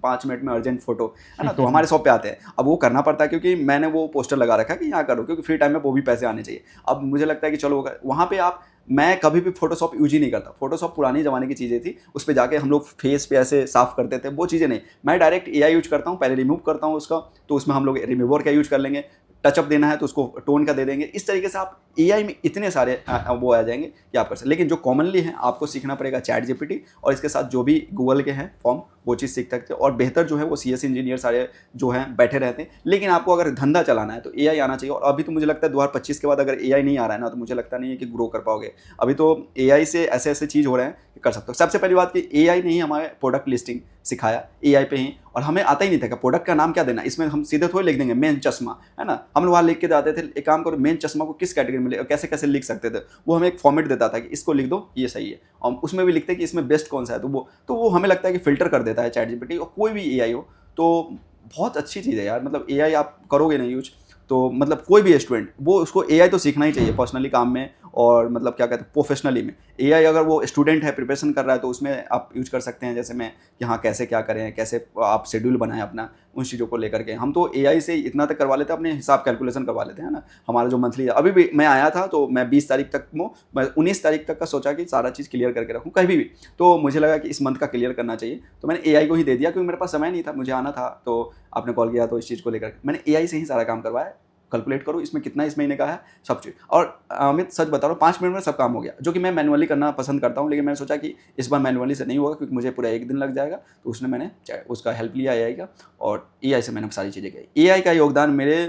5 मिनट में अर्जेंट फोटो है ना, तो हमारे शॉप पे आते हैं। अब वो करना पड़ता है क्योंकि मैंने वो पोस्टर लगा रखा है कि यहाँ करो, क्योंकि फ्री टाइम में वो भी पैसे आने चाहिए। अब मुझे लगता है कि चलो वहाँ पे आप, मैं कभी भी फोटोशॉप यूज ही नहीं करता। फोटोशॉप पुरानी ज़माने की चीज़ें थी, उस पर जाके हम लोग फेस पे ऐसे साफ करते थे, वो चीज़ें नहीं। मैं डायरेक्ट एआई यूज करता हूँ, पहले रिमूव करता हूँ उसका, तो उसमें हम लोग रिमूवर का यूज कर लेंगे, टचअप देना है तो उसको टोन का दे देंगे। इस तरीके से आप एआई में इतने सारे वो आ जाएंगे कि आप कर सकते। लेकिन जो कॉमनली है आपको सीखना पड़ेगा चैट जीपीटी, और इसके साथ जो भी गूगल के हैं फॉर्म वो चीज़ सीख सकते हैं। और बेहतर जो है वो सीएस इंजीनियर सारे जो हैं बैठे रहते हैं। लेकिन आपको अगर धंधा चलाना है तो एआई आना चाहिए। और अभी तो मुझे लगता है 2025 के बाद अगर एआई नहीं आ रहा है ना, तो मुझे लगता नहीं है कि ग्रो कर पाओगे। अभी तो एआई से ऐसे ऐसे चीज़ हो रहे हैं कि कर सकते हो। सबसे पहली बात कि एआई ने ही हमारे प्रोडक्ट लिस्टिंग सिखाया एआई पे ही, और हमें आता ही नहीं था कि प्रोडक्ट का नाम क्या देना। इसमें हम सीधे थोड़ी लिख देंगे मेन चश्मा, है ना, हम लोग वहाँ लिख के जाते थे। एक काम करो, मेन चश्मा को किस कैटेगरी में कैसे कैसे लिख सकते थे, वो हमें एक फॉर्मेट देता था कि इसको लिख दो ये सही है, और उसमें भी लिखते कि इसमें बेस्ट कौन सा है, तो वो हमें लगता है कि फिल्टर कर देता है चैट जीपीटी। और कोई भी एआई हो तो बहुत अच्छी चीज़ है यार। मतलब एआई आप करोगे ना यूज, तो मतलब कोई भी स्टूडेंट वो उसको एआई तो सीखना ही चाहिए पर्सनली काम में, और मतलब क्या कहते हैं प्रोफेशनली में। एआई अगर वो स्टूडेंट है प्रिपरेशन कर रहा है तो उसमें आप यूज कर सकते हैं। जैसे मैं कि हाँ कैसे क्या करें, कैसे आप शेड्यूल बनाएं अपना, उन चीज़ों को लेकर के हम तो एआई से इतना तक करवा लेते हैं, अपने हिसाब कैलकुलेशन करवा लेते हैं ना। हमारा जो मंथली अभी भी मैं आया था तो मैं 20 तारीख तक मैं 19 तारीख तक का सोचा कि सारा चीज़ क्लियर करके रखूँ कहीं भी। तो मुझे लगा कि इस मंथ का क्लियर करना चाहिए, तो मैंने एआई को ही दे दिया, क्योंकि मेरे पास समय नहीं था, मुझे आना था। तो आपने कॉल किया तो इस चीज़ को लेकर मैंने एआई से ही सारा काम करवाया। कैलकुलेट करो इसमें कितना इस महीने का है सब चीज़। और अमित सच बता रहा हूँ 5 मिनट में सब काम हो गया, जो कि मैं मैनुअली करना पसंद करता हूँ। लेकिन मैंने सोचा कि इस बार मैनुअली से नहीं होगा क्योंकि मुझे पूरा 1 दिन लग जाएगा, तो उसने मैंने उसका हेल्प लिया एआई का, और एआई से मैंने सारी चीज़ें की। एआई का योगदान मेरे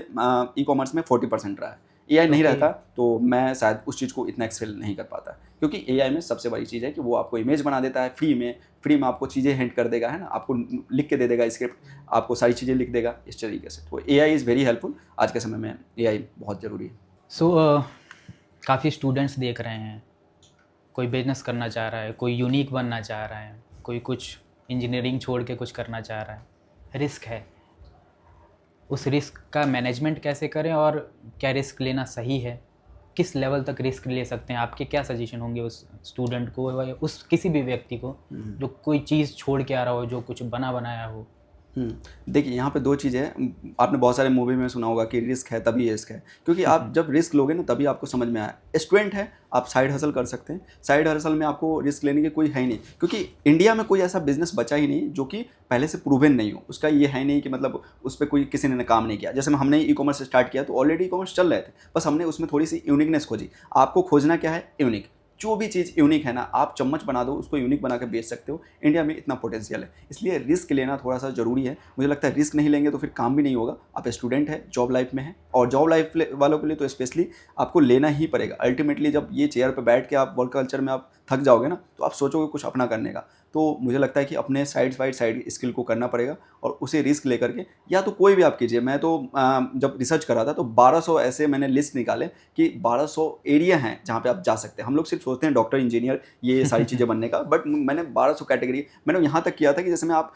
ई कॉमर्स में 40% रहा है। एआई नहीं रहता तो मैं शायद उस चीज़ को इतना एक्सेल नहीं कर पाता, क्योंकि एआई में सबसे बड़ी चीज़ है कि वो आपको इमेज बना देता है फ्री में आपको चीज़ें हिंट कर देगा, है ना, आपको लिख के दे देगा स्क्रिप्ट, आपको सारी चीज़ें लिख देगा इस तरीके से। तो एआई इज़ वेरी हेल्पफुल। आज के समय में एआई बहुत ज़रूरी है। सो काफ़ी स्टूडेंट्स देख रहे हैं, कोई बिजनेस करना चाह रहा है, कोई यूनिक बनना चाह रहा है, कोई कुछ इंजीनियरिंग छोड़ के कुछ करना चाह रहा है, रिस्क है। उस रिस्क का मैनेजमेंट कैसे करें और क्या रिस्क लेना सही है, किस लेवल तक रिस्क ले सकते हैं, आपके क्या सजेशन होंगे उस स्टूडेंट को या उस किसी भी व्यक्ति को जो कोई चीज़ छोड़ के आ रहा हो, जो कुछ बना बनाया हो? देखिए यहाँ पे 2 चीज़ें हैं। आपने बहुत सारे मूवी में सुना होगा कि रिस्क है तभी रिस्क है, क्योंकि आप जब रिस्क लोगे ना तभी आपको समझ में आया। स्टूडेंट है आप साइड हसल कर सकते हैं, साइड हसल में आपको रिस्क लेने की कोई है ही नहीं, क्योंकि इंडिया में कोई ऐसा बिजनेस बचा ही नहीं जो कि पहले से प्रूवन नहीं हो। उसका ये है नहीं कि मतलब उस पर कोई किसी ने काम नहीं किया। जैसे हमने ई कॉमर्स स्टार्ट किया तो ऑलरेडी ई कॉमर्स चल रहे थे, बस हमने उसमें थोड़ी सी यूनिकनेस खोजी। आपको खोजना क्या है, यूनिक। जो भी चीज़ यूनिक है ना, आप चम्मच बना दो उसको यूनिक बना के बेच सकते हो। इंडिया में इतना पोटेंशियल है, इसलिए रिस्क लेना थोड़ा सा ज़रूरी है। मुझे लगता है रिस्क नहीं लेंगे तो फिर काम भी नहीं होगा। आप स्टूडेंट है, जॉब लाइफ में है, और जॉब लाइफ वालों के लिए तो स्पेशली आपको लेना ही पड़ेगा। अल्टीमेटली जब ये चेयर पर बैठ के आप वर्क कल्चर में आप थक जाओगे ना, तो आप सोचोगे कुछ अपना करने का। तो मुझे लगता है कि अपने साइड बाई साइड स्किल को करना पड़ेगा और उसे रिस्क लेकर के, या तो कोई भी आप कीजिए। मैं तो जब रिसर्च कर रहा था तो 1200 ऐसे मैंने लिस्ट निकाले कि 1200 एरिया हैं जहाँ पे आप जा सकते हैं। हम लोग सिर्फ सोचते हैं डॉक्टर, इंजीनियर, ये सारी चीज़ें बनने का, बट मैंने 1200 कैटेगरी मैंने यहाँ तक किया था कि जैसे मैं आप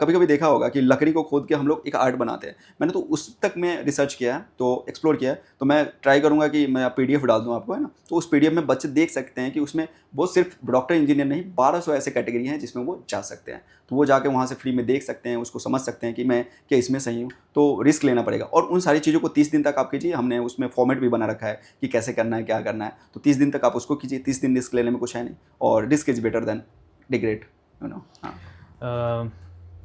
कभी कभी देखा होगा कि लकड़ी को खोद के हम लोग एक आर्ट बनाते हैं। मैंने तो उस तक में रिसर्च किया है, तो एक्सप्लोर किया है। तो मैं ट्राई करूँगा कि मैं PDF डाल दूँ आपको, है ना, तो उस PDF में बच्चे देख सकते हैं कि उसमें वो सिर्फ डॉक्टर इंजीनियर नहीं, 1200 ऐसे कैटेगरी हैं जिसमें वो जा सकते हैं। तो वो जाके वहाँ से फ्री में देख सकते हैं, उसको समझ सकते हैं कि मैं क्या इसमें सही हूँ। तो रिस्क लेना पड़ेगा, और उन सारी चीज़ों को 30 दिन तक आप कीजिए। हमने उसमें फॉर्मेट भी बना रखा है कि कैसे करना है, क्या करना है। तो 30 दिन तक आप उसको कीजिए। 30 दिन रिस्क लेने में कुछ है नहीं, और risk is better than regret, you know. हाँ,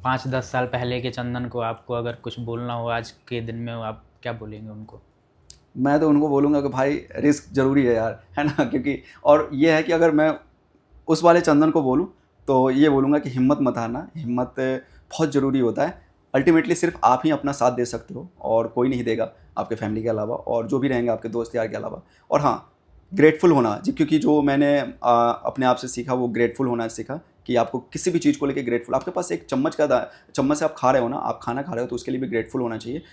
5-10 साल पहले के चंदन को आपको अगर कुछ बोलना हो आज के दिन में, आप क्या बोलेंगे उनको? मैं तो उनको बोलूँगा कि भाई रिस्क ज़रूरी है यार, है ना? क्योंकि और ये है कि अगर मैं उस वाले चंदन को बोलूँ तो ये बोलूँगा कि हिम्मत मत हारना, हिम्मत बहुत ज़रूरी होता है। अल्टीमेटली सिर्फ आप ही अपना साथ दे सकते हो और कोई नहीं देगा आपके फैमिली के अलावा और जो भी रहेंगे आपके दोस्त यार के अलावा। और हाँ, ग्रेटफुल होना जी, क्योंकि जो मैंने अपने आप से सीखा वो ग्रेटफुल होना सीखा कि आपको किसी भी चीज़ को लेके ग्रेटफुल, आपके पास एक चम्मच से आप खा रहे हो ना, आप खाना खा रहे हो तो उसके लिए भी ग्रेटफुल होना चाहिए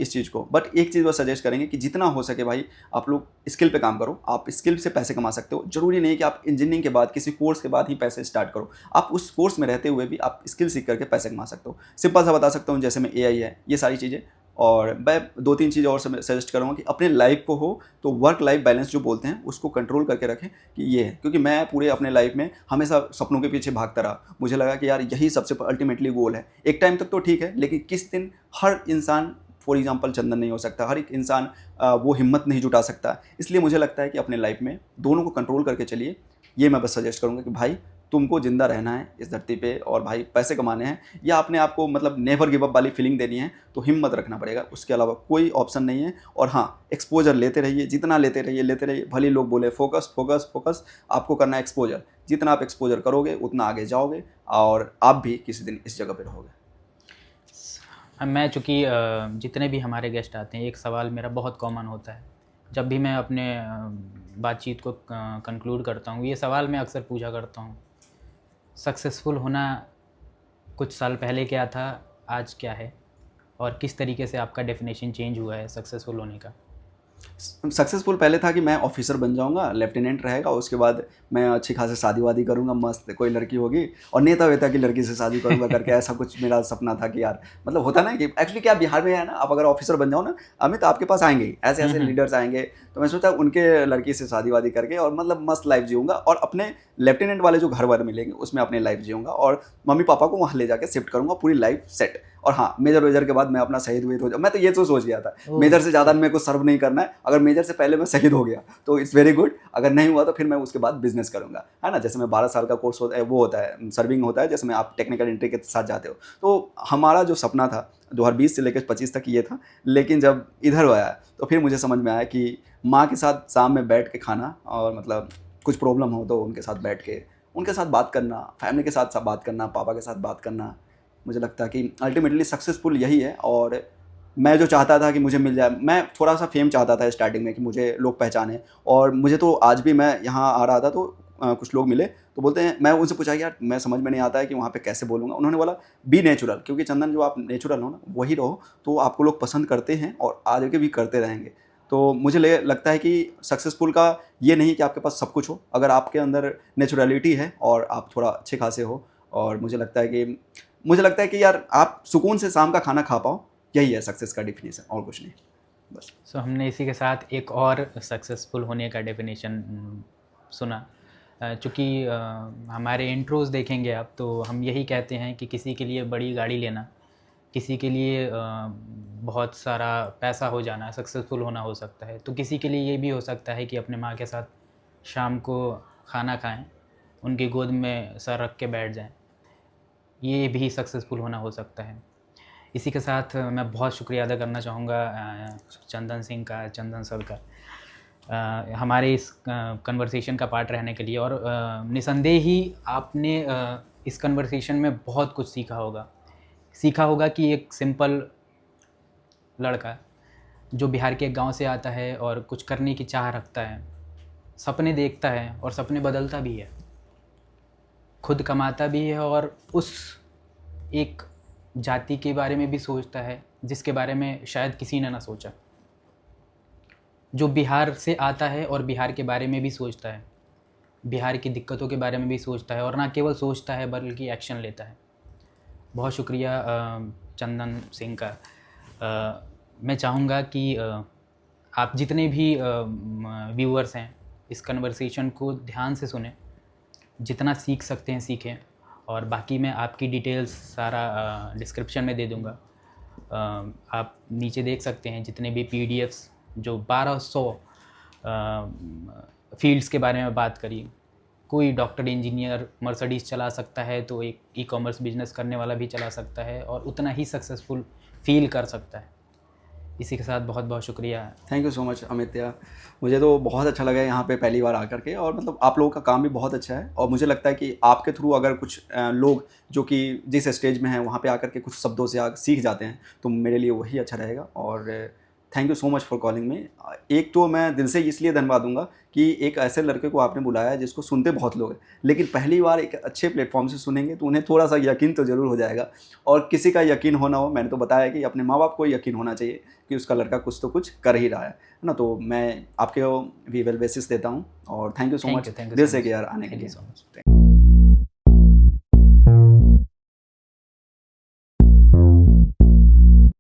इस चीज़ को। बट एक चीज़ वो सजेस्ट करेंगे कि जितना हो सके भाई आप लोग स्किल पे काम करो, आप स्किल से पैसे कमा सकते हो। ज़रूरी नहीं कि आप इंजीनियरिंग के बाद किसी कोर्स के बाद ही पैसे स्टार्ट करो, आप उस कोर्स में रहते हुए भी आप स्किल सीख करके पैसे कमा सकते हो। सिंपल सा बता सकता हूँ, जैसे में एआई है, ये सारी चीज़ें। और मैं 2-3 चीज़ और सजेस्ट करूँगा कि अपने लाइफ को हो तो वर्क लाइफ बैलेंस जो बोलते हैं उसको कंट्रोल करके रखें कि ये है। क्योंकि मैं पूरे अपने लाइफ में हमेशा सपनों के पीछे भागता रहा। मुझे लगा कि यार यही सबसे अल्टीमेटली गोल है। एक टाइम तक तो ठीक है, लेकिन किस दिन हर इंसान फॉर एग्जांपल चंदन नहीं हो सकता, हर एक इंसान वो हिम्मत नहीं जुटा सकता। इसलिए मुझे लगता है कि अपने लाइफ में दोनों को कंट्रोल करके चलिए। ये मैं बस सजेस्ट करूँगा कि भाई तुमको ज़िंदा रहना है इस धरती पे और भाई पैसे कमाने हैं या अपने आप को मतलब नेवर गिव अप वाली फीलिंग देनी है तो हिम्मत रखना पड़ेगा, उसके अलावा कोई ऑप्शन नहीं है। और हाँ, एक्सपोजर लेते रहिए, जितना लेते रहिए। भले लोग बोले फोकस फोकस फोकस, आपको करना है एक्सपोजर। जितना आप एक्सपोजर करोगे उतना आगे जाओगे और आप भी किसी दिन इस जगह पर रहोगे। मैं चूँकि जितने भी हमारे गेस्ट आते हैं, एक सवाल मेरा बहुत कॉमन होता है जब भी मैं अपने बातचीत को कंक्लूड करता हूँ। ये सवाल मैं अक्सर पूछा करता हूँ, सक्सेसफुल होना कुछ साल पहले क्या था, आज क्या है, और किस तरीके से आपका डेफिनेशन चेंज हुआ है सक्सेसफुल होने का? सक्सेसफुल पहले था कि मैं ऑफिसर बन जाऊंगा, लेफ्टिनेंट रहेगा, उसके बाद मैं अच्छी खासी शादी वादी करूंगा, मस्त कोई लड़की होगी और नेता वेता की लड़की से शादी करूंगा करके ऐसा कुछ मेरा सपना था कि यार मतलब होता ना कि एक्चुअली क्या बिहार में है ना, आप अगर ऑफिसर बन जाओ ना अमित, आपके पास आएंगे ही ऐसे ऐसे लीडर्स आएंगे। तो मैं सोचा उनके लड़की से शादी वादी करके और मतलब मस्त लाइफ जीऊँगा और अपने लेफ्टिनेंट वाले जो घर वाले मिलेंगे उसमें अपनी लाइफ जीऊँगा और मम्मी पापा को वहाँ ले जाकर शिफ्ट करूँगा, पूरी लाइफ सेट। और हाँ, मेजर वेजर के बाद मैं अपना शहीद हो जाऊँ। मैं तो ये तो सोच गया था मेजर से ज़्यादा मेरे को सर्व नहीं करना है। अगर मेजर से पहले मैं शहीद हो गया तो इट्स वेरी गुड, अगर नहीं हुआ तो फिर मैं उसके बाद बिजनेस करूँगा, है ना। जैसे मैं 12 साल का कोर्स होता है, वो होता है सर्विंग होता है, जैसे में आप टेक्निकल एंट्री के साथ जाते हो। तो हमारा जो सपना था 2020 से लेकर 25 तक ये था। लेकिन जब इधर आया तो फिर मुझे समझ में आया कि माँ के साथ शाम में बैठ के खाना और मतलब कुछ प्रॉब्लम हो तो उनके साथ बैठ के उनके साथ बात करना, फैमिली के साथ बात करना, पापा के साथ बात करना, मुझे लगता है कि अल्टीमेटली सक्सेसफुल यही है। और मैं जो चाहता था कि मुझे मिल जाए, मैं थोड़ा सा फेम चाहता था स्टार्टिंग में कि मुझे लोग पहचाने। और मुझे तो आज भी मैं यहाँ आ रहा था तो कुछ लोग मिले तो बोलते हैं, मैं उनसे पूछा कि यार मैं समझ में नहीं आता है कि वहाँ पे कैसे बोलूँगा। उन्होंने बोला बी नेचुरल, क्योंकि चंदन जो आप नेचुरल हो ना वही रहो तो आपको लोग पसंद करते हैं और आगे भी करते रहेंगे। तो मुझे लगता है कि सक्सेसफुल का ये नहीं कि आपके पास सब कुछ हो, अगर आपके अंदर नेचुरलिटी है और आप थोड़ा अच्छे खासे हो। और मुझे लगता है कि यार आप सुकून से शाम का खाना खा पाओ, यही है सक्सेस का डेफिनेशन, और कुछ नहीं बस। सो हमने इसी के साथ एक और सक्सेसफुल होने का डेफिनेशन सुना। चूँकि हमारे इंट्रोज देखेंगे आप तो हम यही कहते हैं कि किसी के लिए बड़ी गाड़ी लेना, किसी के लिए बहुत सारा पैसा हो जाना सक्सेसफुल होना हो सकता है, तो किसी के लिए ये भी हो सकता है कि अपने माँ के साथ शाम को खाना खाएं, उनकी गोद में सर रख के बैठ जाएं, ये भी सक्सेसफुल होना हो सकता है। इसी के साथ मैं बहुत शुक्रिया अदा करना चाहूँगा चंदन सिंह का, चंदन सर का, हमारे इस कन्वर्सेशन का पार्ट रहने के लिए। और निसंदेह ही आपने इस कन्वर्सेशन में बहुत कुछ सीखा होगा कि एक सिंपल लड़का जो बिहार के एक गांव से आता है और कुछ करने की चाह रखता है, सपने देखता है और सपने बदलता भी है, खुद कमाता भी है और उस एक जाति के बारे में भी सोचता है जिसके बारे में शायद किसी ने ना सोचा, जो बिहार से आता है और बिहार के बारे में भी सोचता है, बिहार की दिक्कतों के बारे में भी सोचता है और ना केवल सोचता है बल्कि एक्शन लेता है। बहुत शुक्रिया चंदन सिंह का। मैं चाहूँगा कि आप जितने भी व्यूअर्स हैं इस कन्वर्सेशन को ध्यान से सुने, जितना सीख सकते हैं सीखें, और बाकी मैं आपकी डिटेल्स सारा डिस्क्रिप्शन में दे दूँगा। आप नीचे देख सकते हैं जितने भी PDFs जो 1200 फील्ड्स के बारे में बात करी। कोई डॉक्टर, इंजीनियर, मर्सिडीज़ चला सकता है तो एक ई-कॉमर्स बिजनेस करने वाला भी चला सकता है और उतना ही सक्सेसफुल फील कर सकता है। इसी के साथ बहुत बहुत शुक्रिया। Thank you so much Amit यार, मुझे तो बहुत अच्छा लगा यहाँ पे पहली बार आकर के, और मतलब आप लोगों का काम भी बहुत अच्छा है, और मुझे लगता है कि आपके थ्रू अगर कुछ लोग जो कि जिस स्टेज में हैं वहाँ पे आकर के कुछ शब्दों से सीख जाते हैं तो मेरे लिए वही अच्छा रहेगा। और thank you so much for calling me. एक तो मैं दिल से इसलिए धन्यवाद दूंगा कि एक ऐसे लड़के को आपने बुलाया जिसको सुनते बहुत लोग हैं, लेकिन पहली बार एक अच्छे प्लेटफॉर्म से सुनेंगे तो उन्हें थोड़ा सा यकीन तो ज़रूर हो जाएगा। और किसी का यकीन होना हो, मैंने तो बताया कि अपने माँ बाप को यकीन होना चाहिए कि उसका लड़का कुछ तो कुछ कर ही रहा है ना। तो मैं आपके भी वेल बेसिस देता हूँ, और thank you so much thank you दिल सो से कि मच। यार आने के थैंक यू लिए। So much.